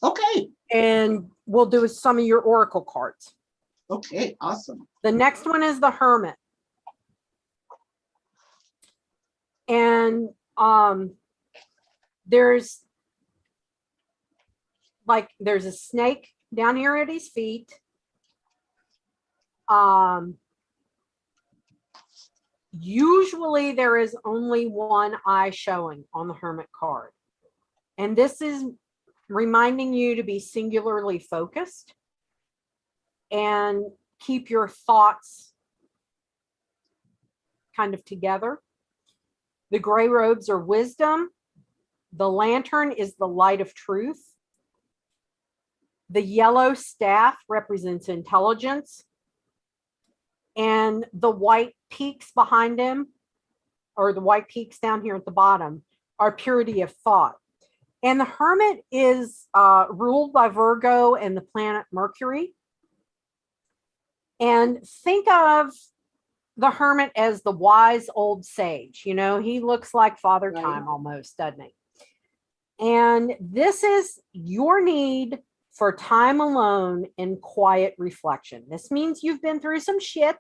Okay.
And we'll do some of your Oracle cards.
Okay, awesome.
The next one is the Hermit. And there's a snake down here at his feet. Usually there is only one eye showing on the Hermit card. And this is reminding you to be singularly focused and keep your thoughts kind of together. The gray robes are wisdom. The lantern is the light of truth. The yellow staff represents intelligence. And the white peaks behind him, or the white peaks down here at the bottom, are purity of thought. And the Hermit is ruled by Virgo and the planet Mercury. And think of the Hermit as the wise old sage. He looks like Father
Right.
Time almost, doesn't he? And this is your need for time alone and quiet reflection. This means you've been through some shit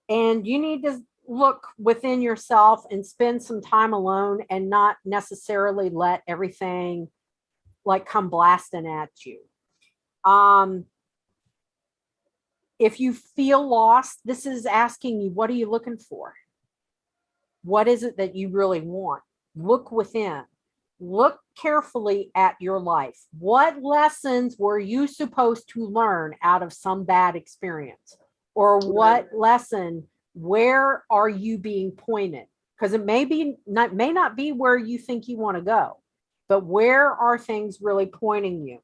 and you need to look within yourself and spend some time alone and not necessarily let everything like come blasting at you. If you feel lost, this is asking you, what are you looking for? What is it that you really want? Look within. Look carefully at your life. What lessons were you supposed to learn out of some bad experience? Or what lesson, where are you being pointed? Because it may not be where you think you want to go, but where are things really pointing you?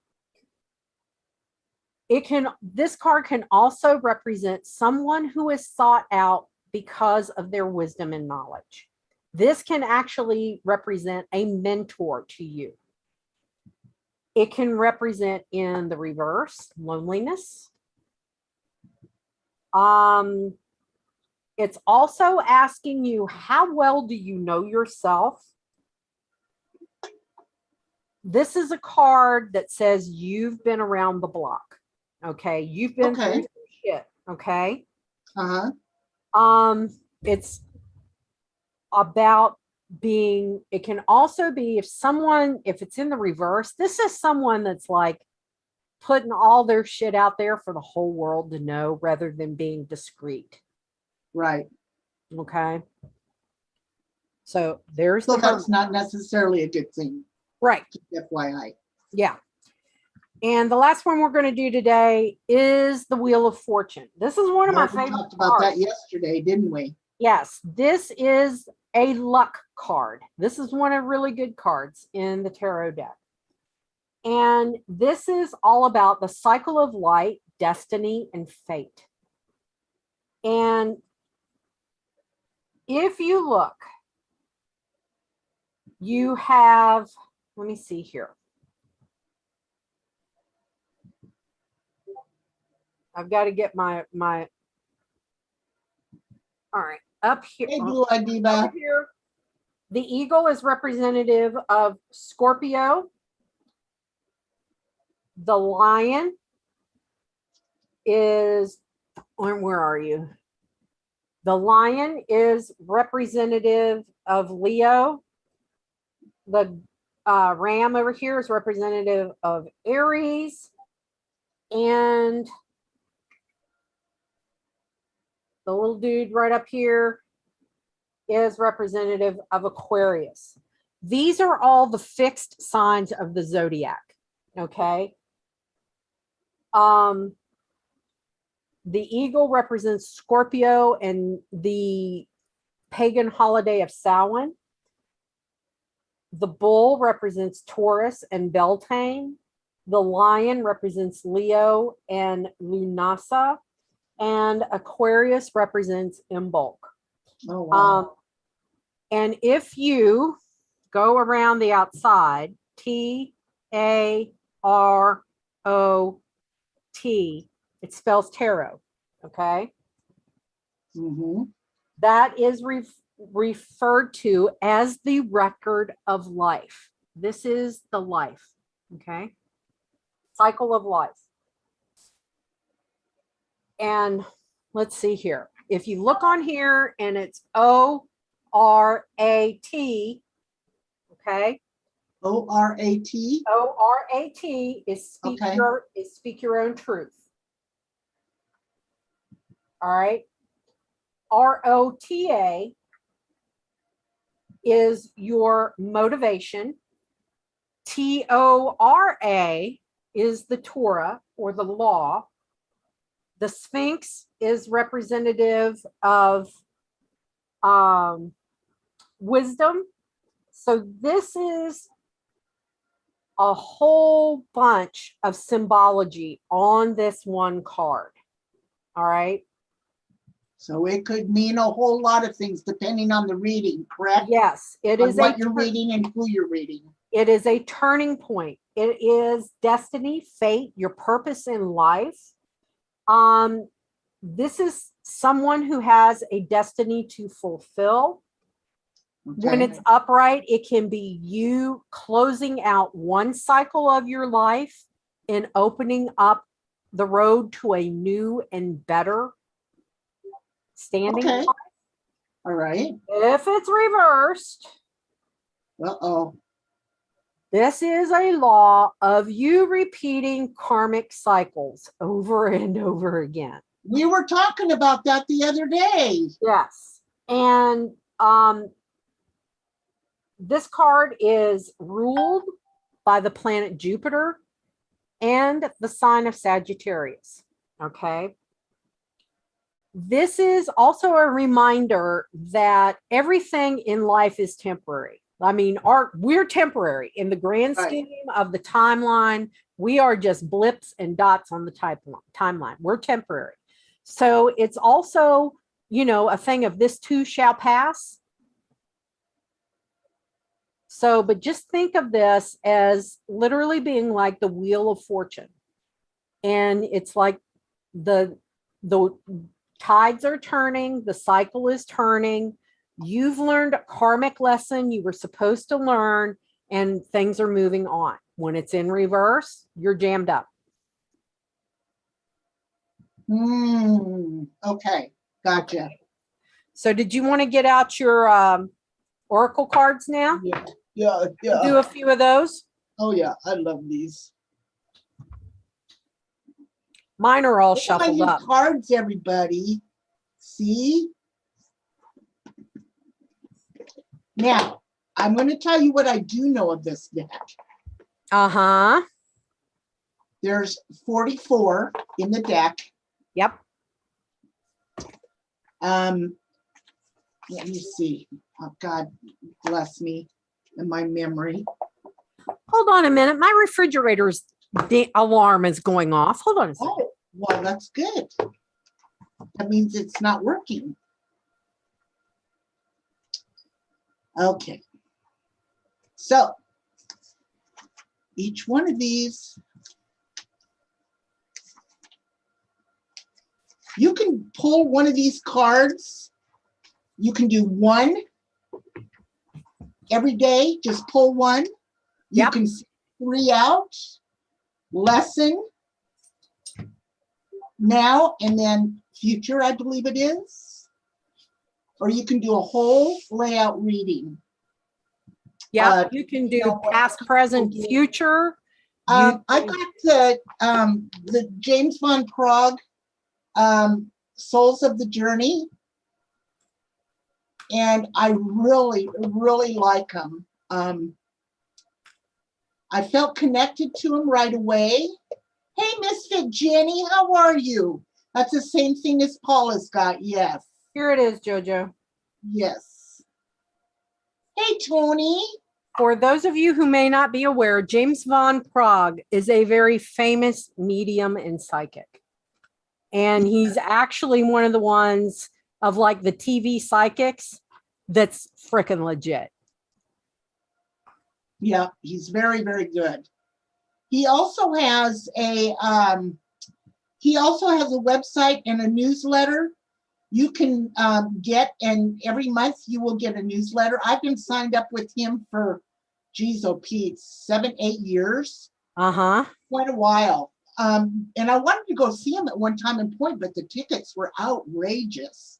This card can also represent someone who is sought out because of their wisdom and knowledge. This can actually represent a mentor to you. It can represent, in the reverse, loneliness. It's also asking you, how well do you know yourself? This is a card that says you've been around the block. Okay, you've been through some shit. Okay. It's about being. It can also be if it's in the reverse. This is someone that's like putting all their shit out there for the whole world to know, rather than being discreet.
Right.
Okay. So there's.
So that's not necessarily a good thing.
Right.
FYI.
Yeah. And the last one we're going to do today is the Wheel of Fortune. This is one of my favorite.
We talked about that yesterday, didn't we?
Yes, this is a luck card. This is one of really good cards in the tarot deck. And this is all about the cycle of light, destiny, and fate. And if you look, you have, let me see here. I've got to get my, all right, up here.
Hey,
Oh,
Blue Diva.
over here. The eagle is representative of Scorpio. The lion is, where are you? The lion is representative of Leo. The ram over here is representative of Aries. And the little dude right up here is representative of Aquarius. These are all the fixed signs of the zodiac. Okay. The eagle represents Scorpio and the pagan holiday of Samhain. The bull represents Taurus and Beltane. The lion represents Leo and Lunasa. And Aquarius represents Imbolc.
Oh, wow.
And if you go around the outside, T-A-R-O-T, it spells tarot, okay?
Mm-hmm.
That is referred to as the record of life. This is the life, okay? Cycle of life. And let's see here. If you look on here and it's O-R-A-T, okay?
O-R-A-T?
O-R-A-T is speak
Okay.
speak your own truth. All right. R-O-T-A is your motivation. T-O-R-A is the Torah or the law. The Sphinx is representative of wisdom. So this is a whole bunch of symbology on this one card. All right.
So it could mean a whole lot of things depending on the reading, correct?
Yes, it
On
is
what you're reading and who you're reading.
It is a turning point. It is destiny, fate, your purpose in life. This is someone who has a destiny to fulfill. When
Okay.
it's upright, it can be you closing out one cycle of your life and opening up the road to a new and better standing
Okay.
life.
All right.
If it's reversed,
Uh-oh.
this is a law of you repeating karmic cycles over and over again.
We were talking about that the other day.
Yes. And this card is ruled by the planet Jupiter and the sign of Sagittarius. Okay. This is also a reminder that everything in life is temporary. I mean, we're temporary in the grand
Right.
scheme of the timeline. We are just blips and dots on the timeline. We're temporary. So it's also, you know, a thing of this too shall pass. So, but just think of this as literally being like the wheel of fortune. And it's like the tides are turning, the cycle is turning. You've learned a karmic lesson you were supposed to learn, and things are moving on. When it's in reverse, you're jammed up.
Okay, gotcha.
So did you want to get out your oracle cards now?
Yeah.
Do a few of those?
Oh yeah, I love these.
Mine are all
Look at my
shuffled
new
up.
cards, everybody. See? Now, I'm going to tell you what I do know of this deck.
Uh-huh.
There's 44 in the deck.
Yep.
Let me see. Oh, God bless me and my memory.
Hold on a minute. My refrigerator's alarm is going off. Hold on a second.
Oh, well, that's good. That means it's not working. Okay. So each one of these, you can pull one of these cards. You can do one every day, just pull one. You
Yep.
can send 3 out, lesson, now, and then future, I believe it is. Or you can do a whole layout reading.
Yeah, you can do past, present, future.
I got the James Von Prague Souls of the Journey, and I really, really like them. I felt connected to him right away. Hey, Misfit Jenny, how are you? That's the same thing as Paula's got. Yes.
Here it is, Jojo.
Yes. Hey, Tony.
For those of you who may not be aware, James Von Prague is a very famous medium and psychic. And he's actually one of the ones of like the TV psychics that's freaking legit.
Yeah, he's very, very good. He also has a website and a newsletter you can get, and every month you will get a newsletter. I've been signed up with him for, geez, oh Pete, 7, 8 years. Quite a while. And I wanted to go see him at one time in Point, but the tickets were outrageous.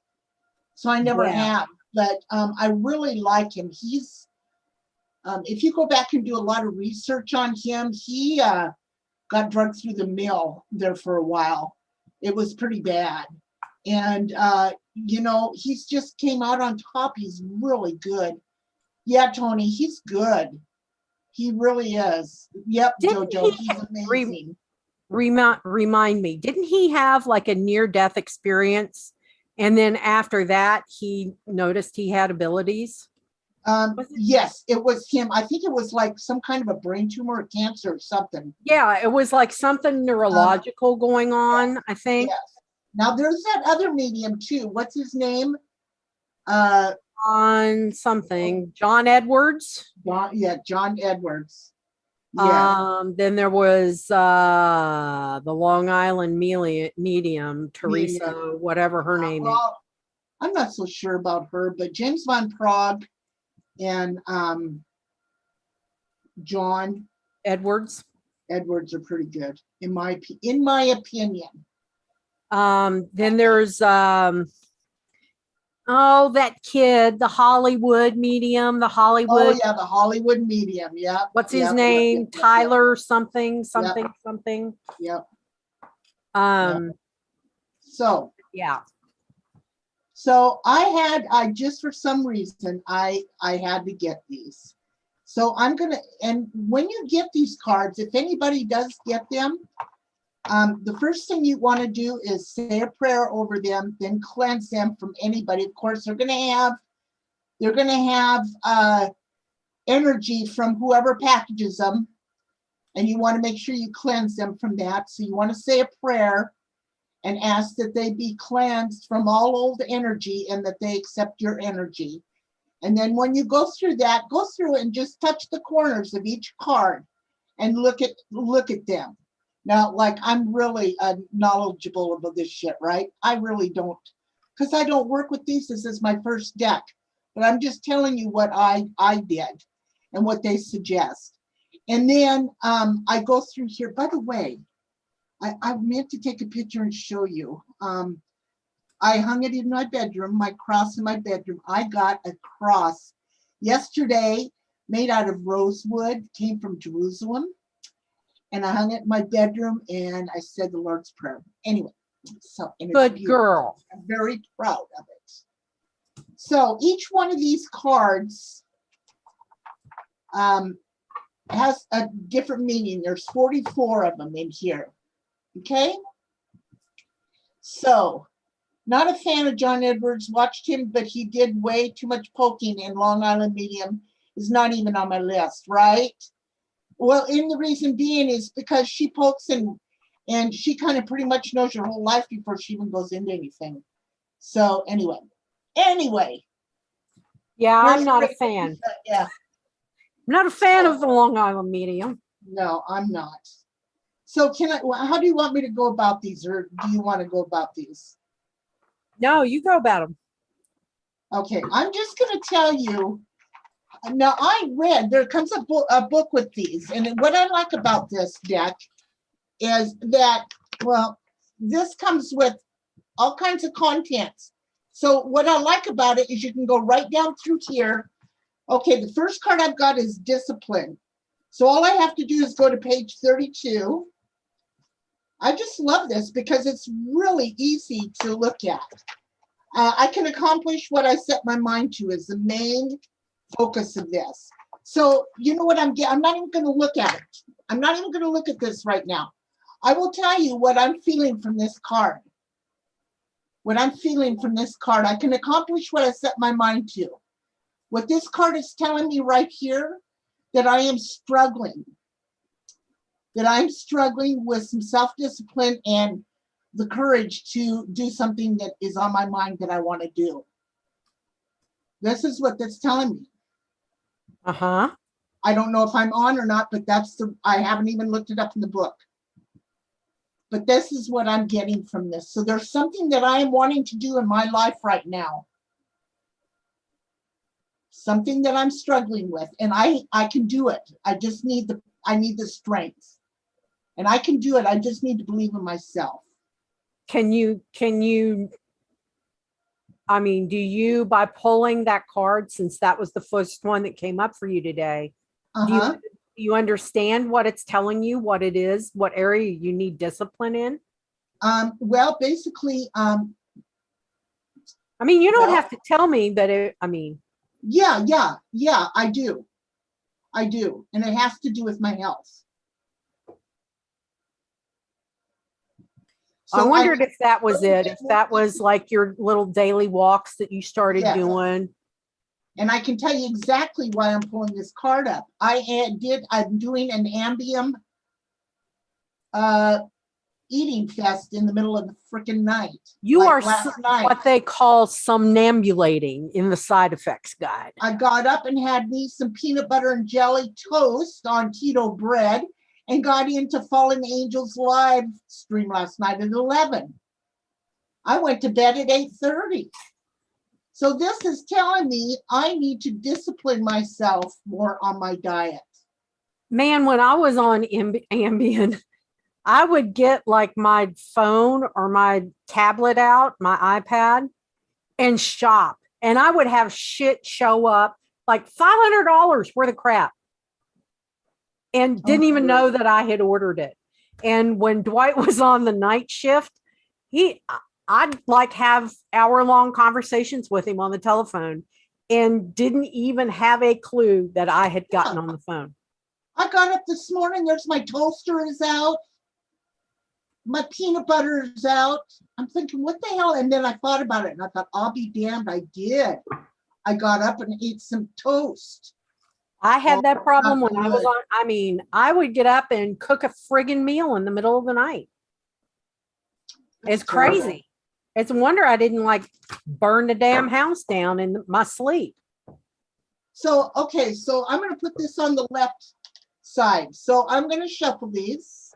So I never have. But I really like him. He's, if you go back and do a lot of research on him, he got drugged through the mill there for a while. It was pretty bad. And, you know, he's just came out on top. He's really good. Yeah, Tony, he's good. He really is. Yep,
Didn't
Jojo,
he
he's amazing.
Remind me, didn't he have like a near-death experience? And then after that, he noticed he had abilities?
Yes, it was him. I think it was like some kind of a brain tumor or cancer or something.
Yeah, it was like something neurological going on, I think.
Yes. Now there's that other medium too. What's his name?
On something. John Edwards.
John Edwards. Yeah.
Then there was the Long Island medium, Teresa, whatever her name is.
I'm not so sure about her, but James Von Prague and John
Edwards
are pretty good in my opinion.
Then there's that kid, the Hollywood medium, the Hollywood.
Oh yeah, the Hollywood medium. Yeah.
What's his name? Tyler something.
Yep.
So yeah.
So I just for some reason I had to get these. So I'm gonna, and when you get these cards, if anybody does get them, the first thing you want to do is say a prayer over them, then cleanse them from anybody. Of course, they're gonna have energy from whoever packages them, and you want to make sure you cleanse them from that. So you want to say a prayer and ask that they be cleansed from all old energy and that they accept your energy. And then when you go through that, go through and just touch the corners of each card and look at them. Now, like, I'm really knowledgeable about this shit, right? I really don't, because I don't work with these. This is my first deck, but I'm just telling you what I did and what they suggest. And then I go through here. By the way, I meant to take a picture and show you. I hung it in my bedroom, my cross in my bedroom. I got a cross yesterday made out of rosewood, came from Jerusalem. And I hung it in my bedroom and I said the Lord's Prayer. Anyway, so
good girl.
I'm very proud of it. So each one of these cards has a different meaning. There's 44 of them in here. Okay? So, not a fan of John Edwards, watched him, but he did way too much poking in Long Island medium. Is not even on my list, right? Well, and the reason being is because she pokes and And she kind of pretty much knows your whole life before she even goes into anything. So anyway.
Yeah,
Here's
I'm not a
Rick.
fan.
Yeah,
I'm not a fan of the Long Island medium.
no, I'm not. So how do you want me to go about these, or do you want to go about these?
No, you go about them.
Okay, I'm just going to tell you. Now, there comes a book with these, and what I like about this deck is that, well, this comes with all kinds of contents. So what I like about it is you can go right down through here. Okay, the first card I've got is discipline. So all I have to do is go to page 32. I just love this because it's really easy to look at. I can accomplish what I set my mind to is the main focus of this. So you know what I'm not even going to look at it. I'm not even going to look at this right now. I will tell you what I'm feeling from this card. What I'm feeling from this card, I can accomplish what I set my mind to. What this card is telling me right here, that I am struggling. That I'm struggling with some self-discipline and the courage to do something that is on my mind that I want to do. This is what that's telling me.
Uh-huh.
I don't know if I'm on or not, but I haven't even looked it up in the book. But this is what I'm getting from this. So there's something that I am wanting to do in my life right now. Something that I'm struggling with, and I can do it. I need the strength. And I can do it. I just need to believe in myself.
Can you, I mean, do you, by pulling that card, since that was the first one that came up for you today,
Uh-huh.
do you understand what it's telling you, what it is, what area you need discipline in?
Well, basically,
I mean, you don't
well,
have to tell me, but
yeah, I do. And it has to do with my health.
I
So
wondered if that was it, if that was like your little daily walks that you started
Yes.
doing.
And I can tell you exactly why I'm pulling this card up. I'm doing an Ambien eating fest in the middle of the freaking night.
You
like
are
last night.
what they call somnambulating in the side effects guide.
I got up and had me some peanut butter and jelly toast on keto bread and got into Fallen Angels live stream last night at 11. I went to bed at 8:30. So this is telling me I need to discipline myself more on my diet.
Man, when I was on Ambien, I would get like my phone or my tablet out, my iPad, and shop. And I would have shit show up like $500 worth of crap and didn't even know that I had ordered it. And when Dwight was on the night shift, I'd like have hour-long conversations with him on the telephone and didn't even have a clue that I had gotten on the phone.
I got up this morning, there's my toaster is out. My peanut butter is out. I'm thinking, what the hell? And then I thought about it and I thought, I'll be damned, I did. I got up and ate some toast.
I had that problem when I was on. I mean, I would get up and cook a friggin' meal in the middle of the night. It's crazy. It's a wonder I didn't like burn the damn house down in my sleep.
So, okay, so I'm going to put this on the left side. So I'm going to shuffle these.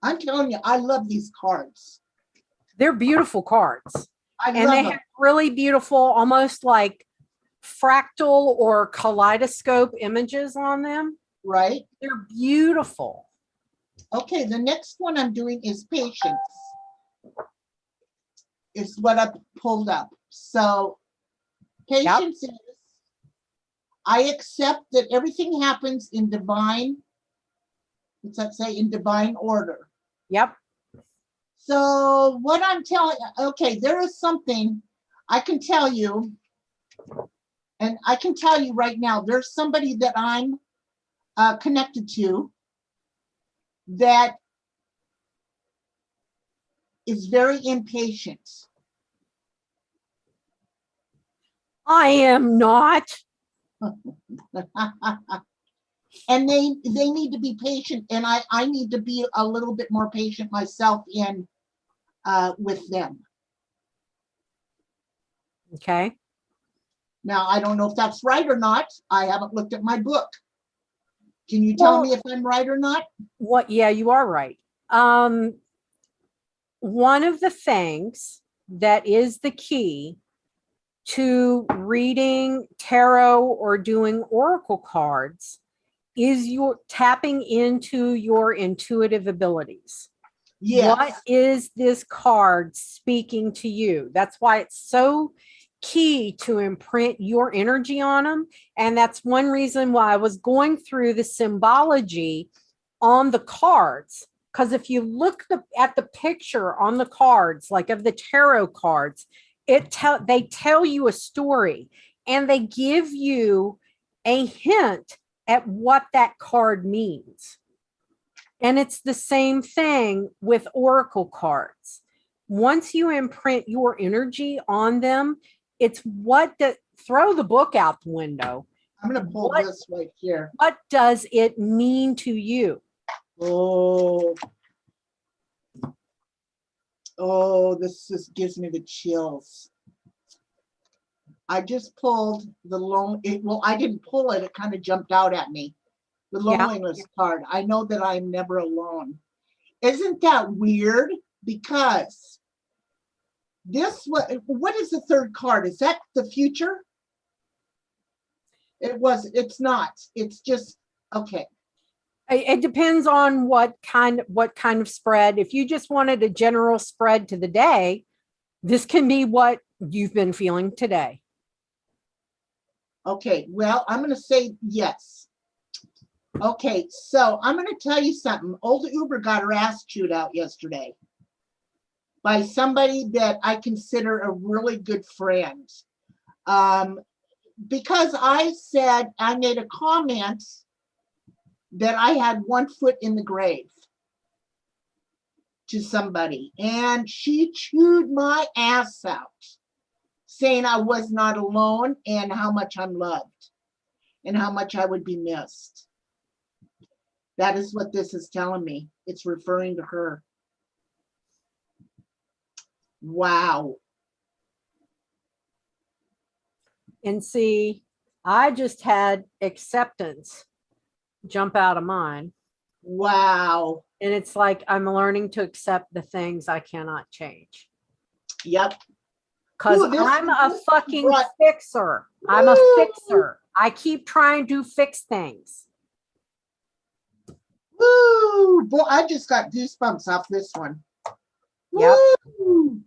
I'm telling you, I love these cards.
They're beautiful cards.
And
they have really beautiful, almost like fractal or kaleidoscope images on them.
Right.
They're beautiful.
Okay, the next one I'm doing is patience. Is what I pulled up. So patience is, I accept that everything happens in divine, what's that say, in divine order.
Yep.
So what I'm telling, okay, there is something I can tell you, and I can tell you right now, there's somebody that I'm connected to that is very impatient.
I am not.
And they need to be patient, and I need to be a little bit more patient myself in with them.
Okay.
Now, I don't know if that's right or not. I haven't looked at my book. Can you tell me if I'm right or not?
Yeah, you are right. One of the things that is the key to reading tarot or doing oracle cards is your tapping into your intuitive abilities.
Yes.
What is this card speaking to you? That's why it's so key to imprint your energy on them. And that's one reason why I was going through the symbology on the cards. Because if you look at the picture on the cards, like of the tarot cards, they tell you a story and they give you a hint at what that card means. And it's the same thing with oracle cards. Once you imprint your energy on them, it's throw the book out the window.
I'm going to pull this right here.
What does it mean to you?
Oh, this just gives me the chills. I just pulled the well, I didn't pull it. It kind of jumped out at me. The loneliness card. I know that I'm never alone. Isn't that weird? Because what is the third card? Is that the future? It's not. It's just, okay.
It depends on what kind of spread. If you just wanted a general spread to the day, this can be what you've been feeling today.
Okay, well, I'm going to say yes. Okay, so I'm going to tell you something. Old Uber got her ass chewed out yesterday by somebody that I consider a really good friend. Because I made a comment that I had one foot in the grave to somebody, and she chewed my ass out, saying I was not alone and how much I'm loved and how much I would be missed. That is what this is telling me. It's referring to her. Wow.
And see, I just had acceptance jump out of mine.
Wow.
And it's like I'm learning to accept the things I cannot change.
Yep.
Because I'm a fucking fixer. I'm a fixer. I keep trying to fix things.
Woo! Boy, I just got goosebumps off this one.
Yep.
Woo!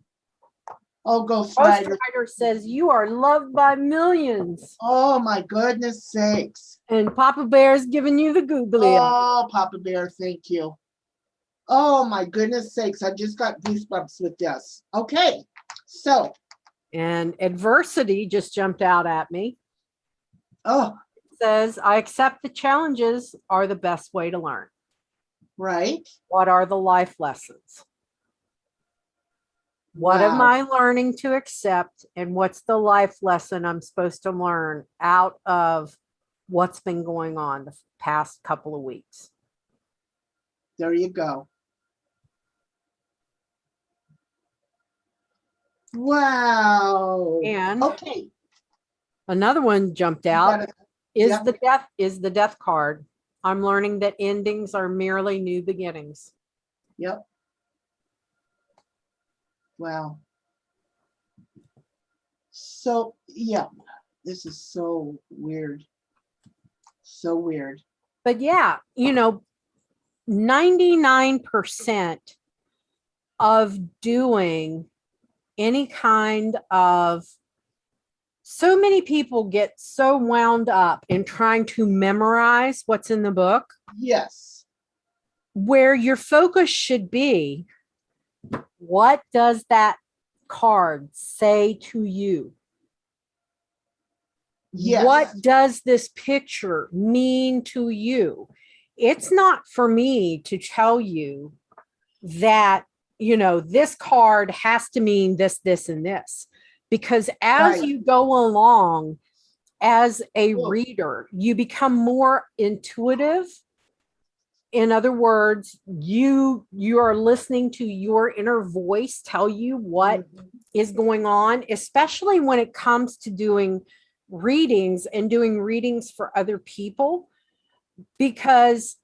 Oh, go Snyder.
Ghost Rider says you are loved by millions.
Oh my goodness sakes.
And Papa Bear's giving you the googly.
Oh, Papa Bear, thank you. Oh my goodness sakes. I just got goosebumps with this. Okay, so.
And adversity just jumped out at me.
Oh.
It says, I accept the challenges are the best way to learn.
Right.
What are the life lessons? What am I learning to accept? And what's the life lesson I'm supposed to learn out of what's been going on the past couple of weeks?
There you go. Wow.
And
okay.
Another one jumped out is the death card. I'm learning that endings are merely new beginnings.
Yep. Wow. So, yeah, this is so weird. So weird.
But yeah, 99% of doing any kind of, so many people get so wound up in trying to memorize what's in the book.
Yes.
Where your focus should be, what does that card say to you?
Yes.
What does this picture mean to you? It's not for me to tell you that, this card has to mean this, this, and this. Because as you go along as a
Cool.
reader. You become more intuitive. In other words, you are listening to your inner voice tell you what is going on, especially when it comes to doing readings and doing readings for other people. Because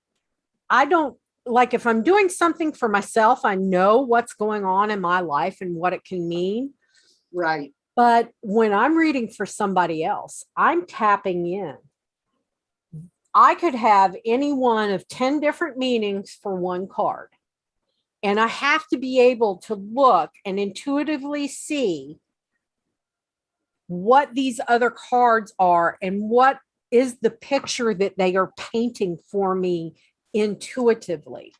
I don't like, if I'm doing something for myself, I know what's going on in my life and what it can mean.
Right.
But when I'm reading for somebody else, I'm tapping in. I could have any one of 10 different meanings for one card. And I have to be able to look and intuitively see what these other cards are and what is the picture that they are painting for me intuitively.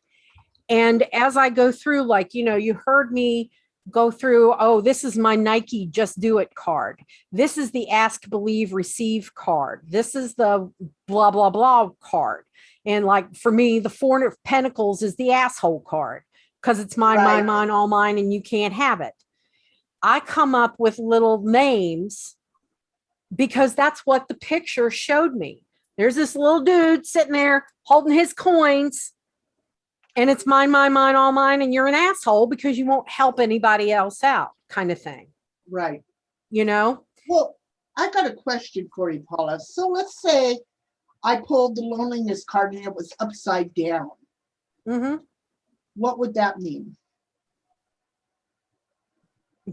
And as I go through, like, you heard me go through, oh, this is my Nike Just Do It card. This is the Ask, Believe, Receive card. This is the blah, blah, blah card. And like for me, the Four of Pentacles is the asshole card because it's mine,
Right.
mine, all mine, and you can't have it. I come up with little names because that's what the picture showed me. There's this little dude sitting there holding his coins. And it's mine, all mine, and you're an asshole because you won't help anybody else out, kind of thing.
Right.
Well,
I got a question for you, Paula. So let's say I pulled the loneliness card and it was upside down.
Mm-hmm.
What would that mean?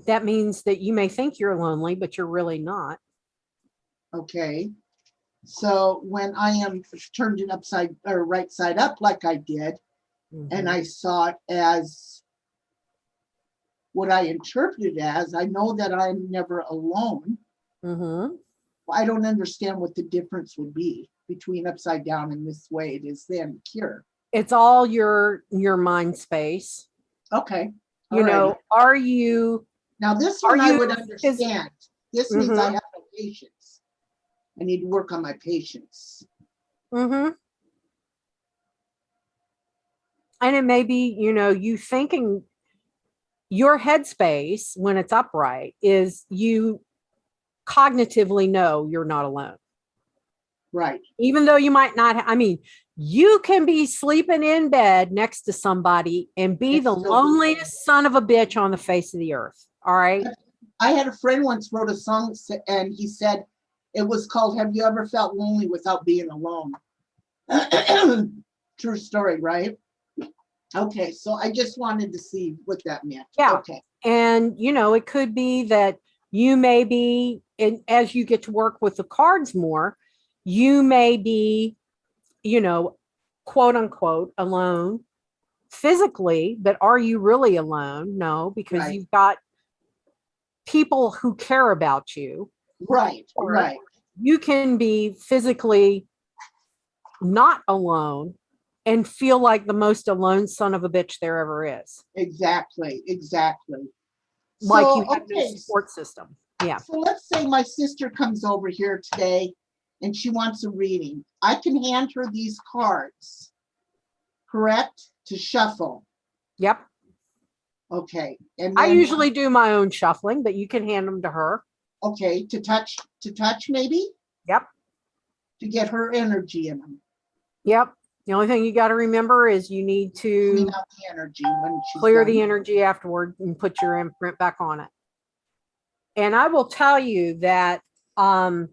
That means that you may think you're lonely, but you're really not.
Okay. So when I am turned it upside or right side up like I did, and I saw it as what I interpreted as, I know that I'm never alone.
Mm-hmm.
I don't understand what the difference would be between upside down and this way it is then here.
It's all your mind space.
Okay.
Are you
now this one I would understand. This means I have no patience. I need to work on my patience.
Mm-hmm. And it may be, you thinking your headspace when it's upright is you cognitively know you're not alone.
Right.
Even though you might not, you can be sleeping in bed next to somebody and be the loneliest son of a bitch on the face of the earth. All right.
I had a friend once wrote a song and he said it was called Have You Ever Felt Lonely Without Being Alone? True story, right? Okay, so I just wanted to see what that meant.
Yeah.
Okay.
And, it could be that you may be, and as you get to work with the cards more, you may be, quote unquote, alone physically, but are you really alone? No, because you've got people who care about you.
Right, right.
You can be physically not alone and feel like the most alone son of a bitch there ever is.
Exactly.
Like you have no support system. Yeah.
So let's say my sister comes over here today and she wants a reading. I can hand her these cards, correct? To shuffle.
Yep.
Okay. And
I usually do my own shuffling, but you can hand them to her.
Okay. To touch maybe?
Yep.
To get her energy in them.
Yep. The only thing you got to remember is you need to
clean out the energy when she's
clear
done.
the energy afterward and put your imprint back on it. And I will tell you that all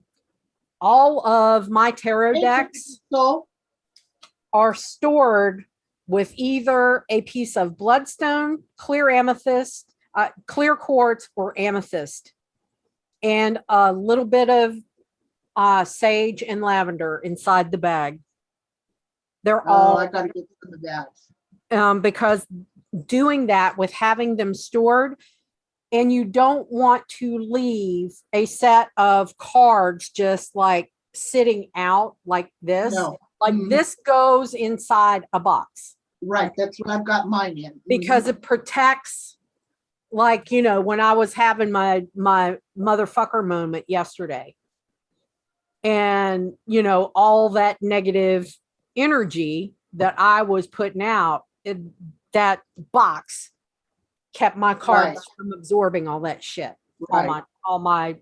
of my tarot decks are stored with either a piece of bloodstone, clear amethyst, clear quartz, or amethyst, and a little bit of sage and lavender inside the bag. They're all.
I gotta get some of that.
Because doing that with having them stored, and you don't want to leave a set of cards just like sitting out like this.
No.
Like this goes inside a box.
Right. That's what I've got mine in.
Because it protects, like, when I was having my motherfucker moment yesterday. And, all that negative energy that I was putting out, that box kept my cards from absorbing all that shit, all my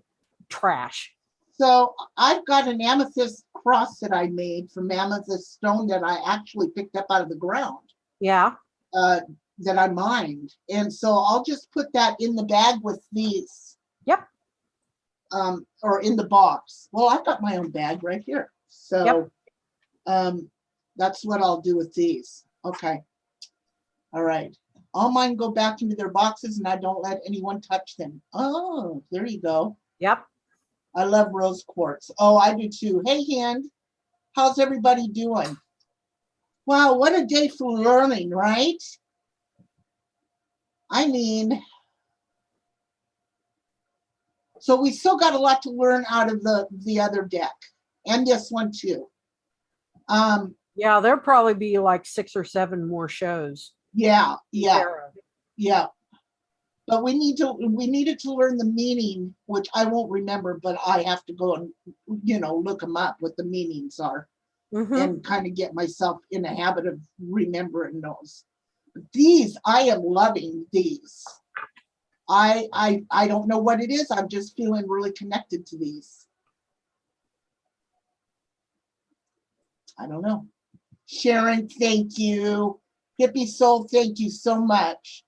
trash.
So I've got an amethyst cross that I made from amethyst stone that I actually picked up out of the ground,
Yeah.
that I mined. And so I'll just put that in the bag with these.
Yep.
Or in the box. Well, I've got my own bag right here. So that's what I'll do with these. Okay. All right. All mine go back into their boxes and I don't let anyone touch them. Oh, there you go.
Yep.
I love rose quartz. Oh, I do too. Hey, Hand, how's everybody doing? Wow, what a day for learning, right? I mean, so we still got a lot to learn out of the other deck and this one too.
Yeah, there'll probably be like 6 or 7 more shows.
Yeah.
Tarot.
Yeah. But we needed to learn the meaning, which I won't remember, but I have to go and, look them up, what the meanings are, and kind of get myself in a habit of remembering those. These, I am loving these. I don't know what it is. I'm just feeling really connected to these. I don't know. Sharon, thank you. Hippie Soul, thank you so much.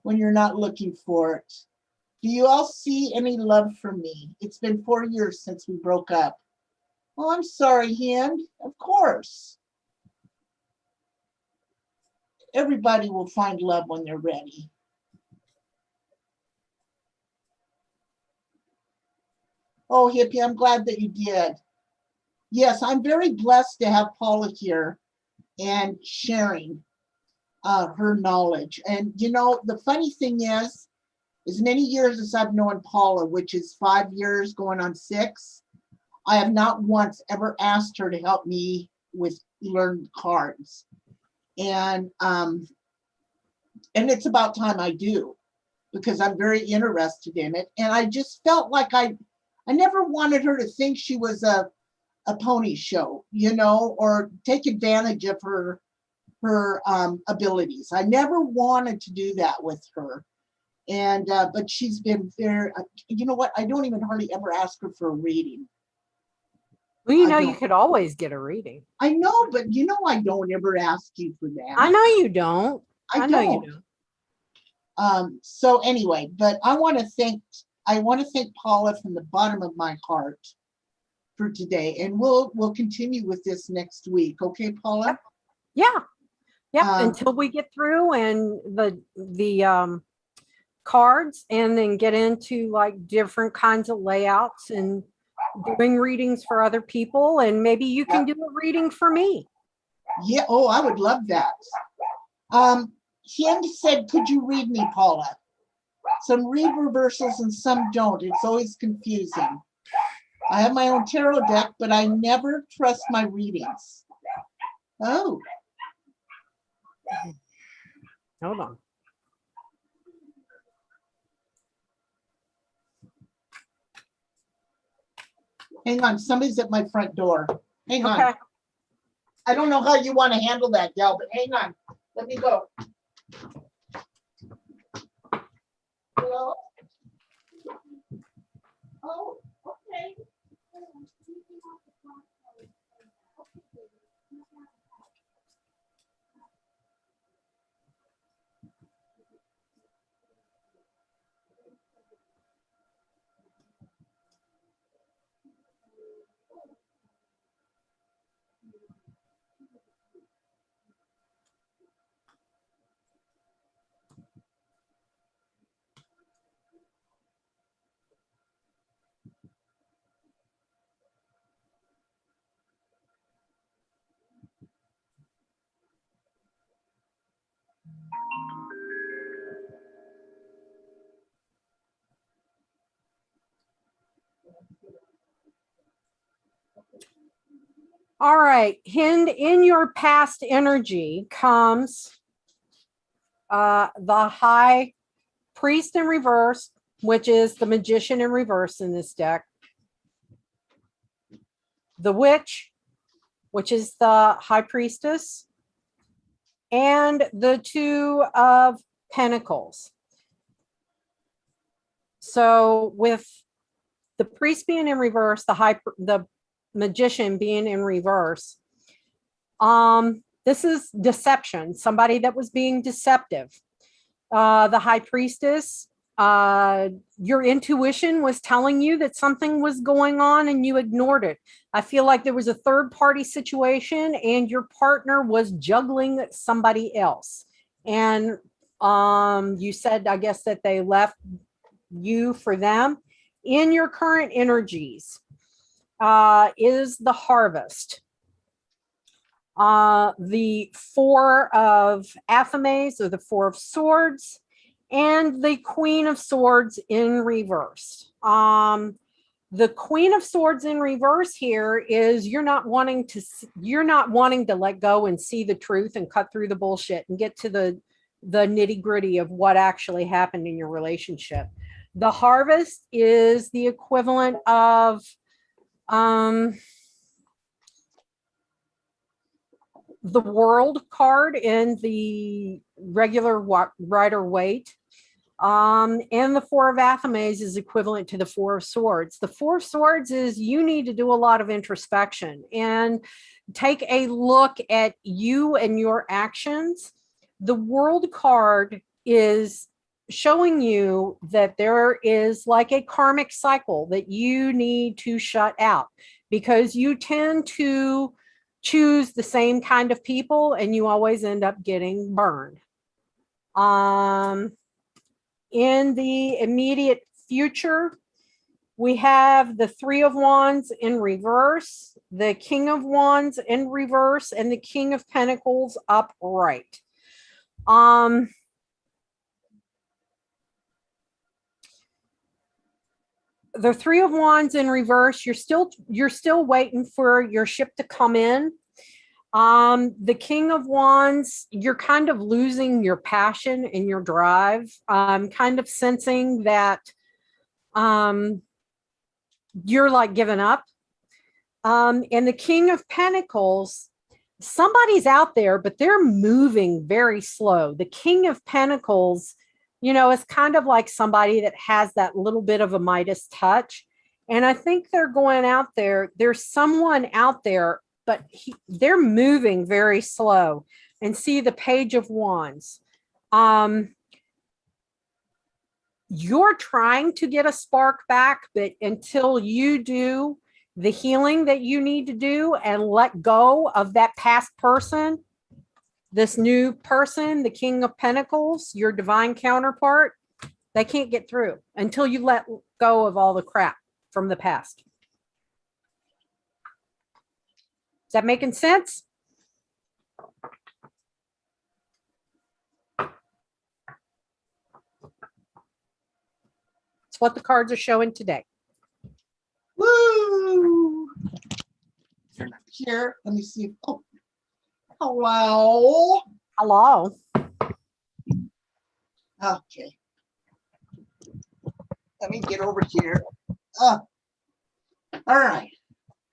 When you're not looking for it. Do you all see any love for me? It's been 4 years since we broke up. Oh, I'm sorry, Hand. Of course. Everybody will find love when they're ready. Oh, Hippie, I'm glad that you did. Yes, I'm very blessed to have Paula here and sharing her knowledge. And the funny thing is, as many years as I've known Paula, which is 5 years going on 6, I have not once ever asked her to help me with learned cards. And it's about time I do, because I'm very interested in it. And I just felt like I never wanted her to think she was a pony show, or take advantage of her abilities. I never wanted to do that with her. And but she's been very, you know what? I don't even hardly ever ask her for a reading.
Well, you could always get a reading.
I know, but I don't ever ask you for that.
I know you don't.
I
know
don't.
you don't.
So anyway, but I want to thank Paula from the bottom of my heart for today, and we'll continue with this next week. Okay, Paula?
Yeah. Until we get through and the cards, and then get into like different kinds of layouts and doing readings for other people, and maybe you can do a reading for me.
Yeah. Oh, I would love that. Ken said, could you read me, Paula? Some read reversals and some don't. It's always confusing. I have my own tarot deck, but I never trust my readings. Oh.
Hold on.
Hang on, somebody's at my front door. Hang on.
Okay.
I don't know how you want to handle that, gal, but hang on. Let me go. Hello? Oh, okay.
All right. In your past energy comes the High Priest in reverse, which is the Magician in reverse in this deck. The Witch, which is the High Priestess. And the Two of Pentacles. So with the priest being in reverse, the magician being in reverse. This is deception, somebody that was being deceptive. The high priestess, your intuition was telling you that something was going on and you ignored it. I feel like there was a third party situation and your partner was juggling somebody else. And you said, I guess, that they left you for them. In your current energies is the harvest. The Four of Athames, or the Four of Swords, and the Queen of Swords in reverse. The Queen of Swords in reverse here is you're not wanting to let go and see the truth and cut through the bullshit and get to the nitty gritty of what actually happened in your relationship. The Harvest is the equivalent of the World card in the regular Rider-Waite. And the Four of Athames is equivalent to the Four of Swords. The Four of Swords is you need to do a lot of introspection and take a look at you and your actions. The World card is showing you that there is like a karmic cycle that you need to shut out because you tend to choose the same kind of people and you always end up getting burned. In the immediate future, we have the Three of Wands in reverse, the King of Wands in reverse, and the King of Pentacles upright. The Three of Wands in reverse, you're still waiting for your ship to come in. The King of Wands, you're kind of losing your passion and your drive. I'm kind of sensing that you're like giving up. And the King of Pentacles, somebody's out there, but they're moving very slow. The King of Pentacles, it's kind of like somebody that has that little bit of a Midas touch. And I think they're going out there. There's someone out there, but they're moving very slow. And see the Page of Wands. You're trying to get a spark back, but until you do the healing that you need to do and let go of that past person, this new person, the King of Pentacles, your divine counterpart, they can't get through until you let go of all the crap from the past. Is that making sense? It's what the cards are showing today.
Woo! Here, let me see. Oh, hello.
Hello.
Okay. Let me get over here. All right.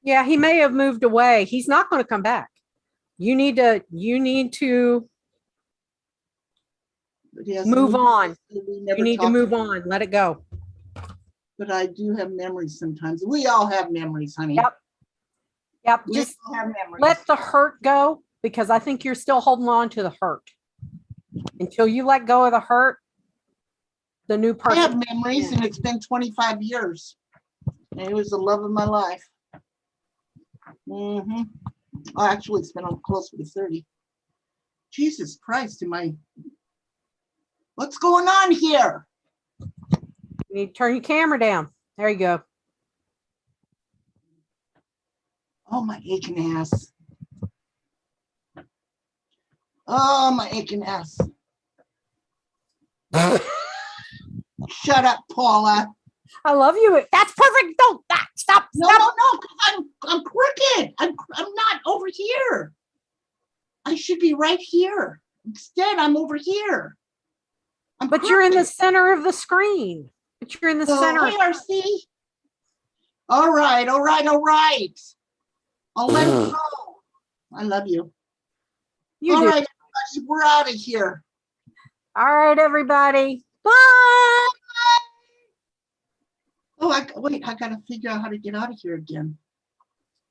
Yeah, he may have moved away. He's not going to come back. You need to move on. You need to move on. Let it go.
But I do have memories sometimes. We all have memories, honey.
Yep.
We
Just
all have memories.
let the hurt go because I think you're still holding on to the hurt. Until you let go of the hurt, the new person.
I have memories, and it's been 25 years. And it was the love of my life. Mm-hmm. Oh, actually, it's been closer to 30. Jesus Christ, what's going on here?
You need to turn your camera down. There you go.
Oh, my aching ass. Oh, my aching ass. Shut up, Paula.
I love you. That's perfect. Don't stop.
No, I'm crooked. I'm not over here. I should be right here. Instead, I'm over here.
But you're in the center of the screen. But you're in the center.
ARC. All right. I'll let it go. I love you. All right, everybody, we're out of here.
All right, everybody. Bye.
Oh, wait, I gotta figure out how to get out of here again.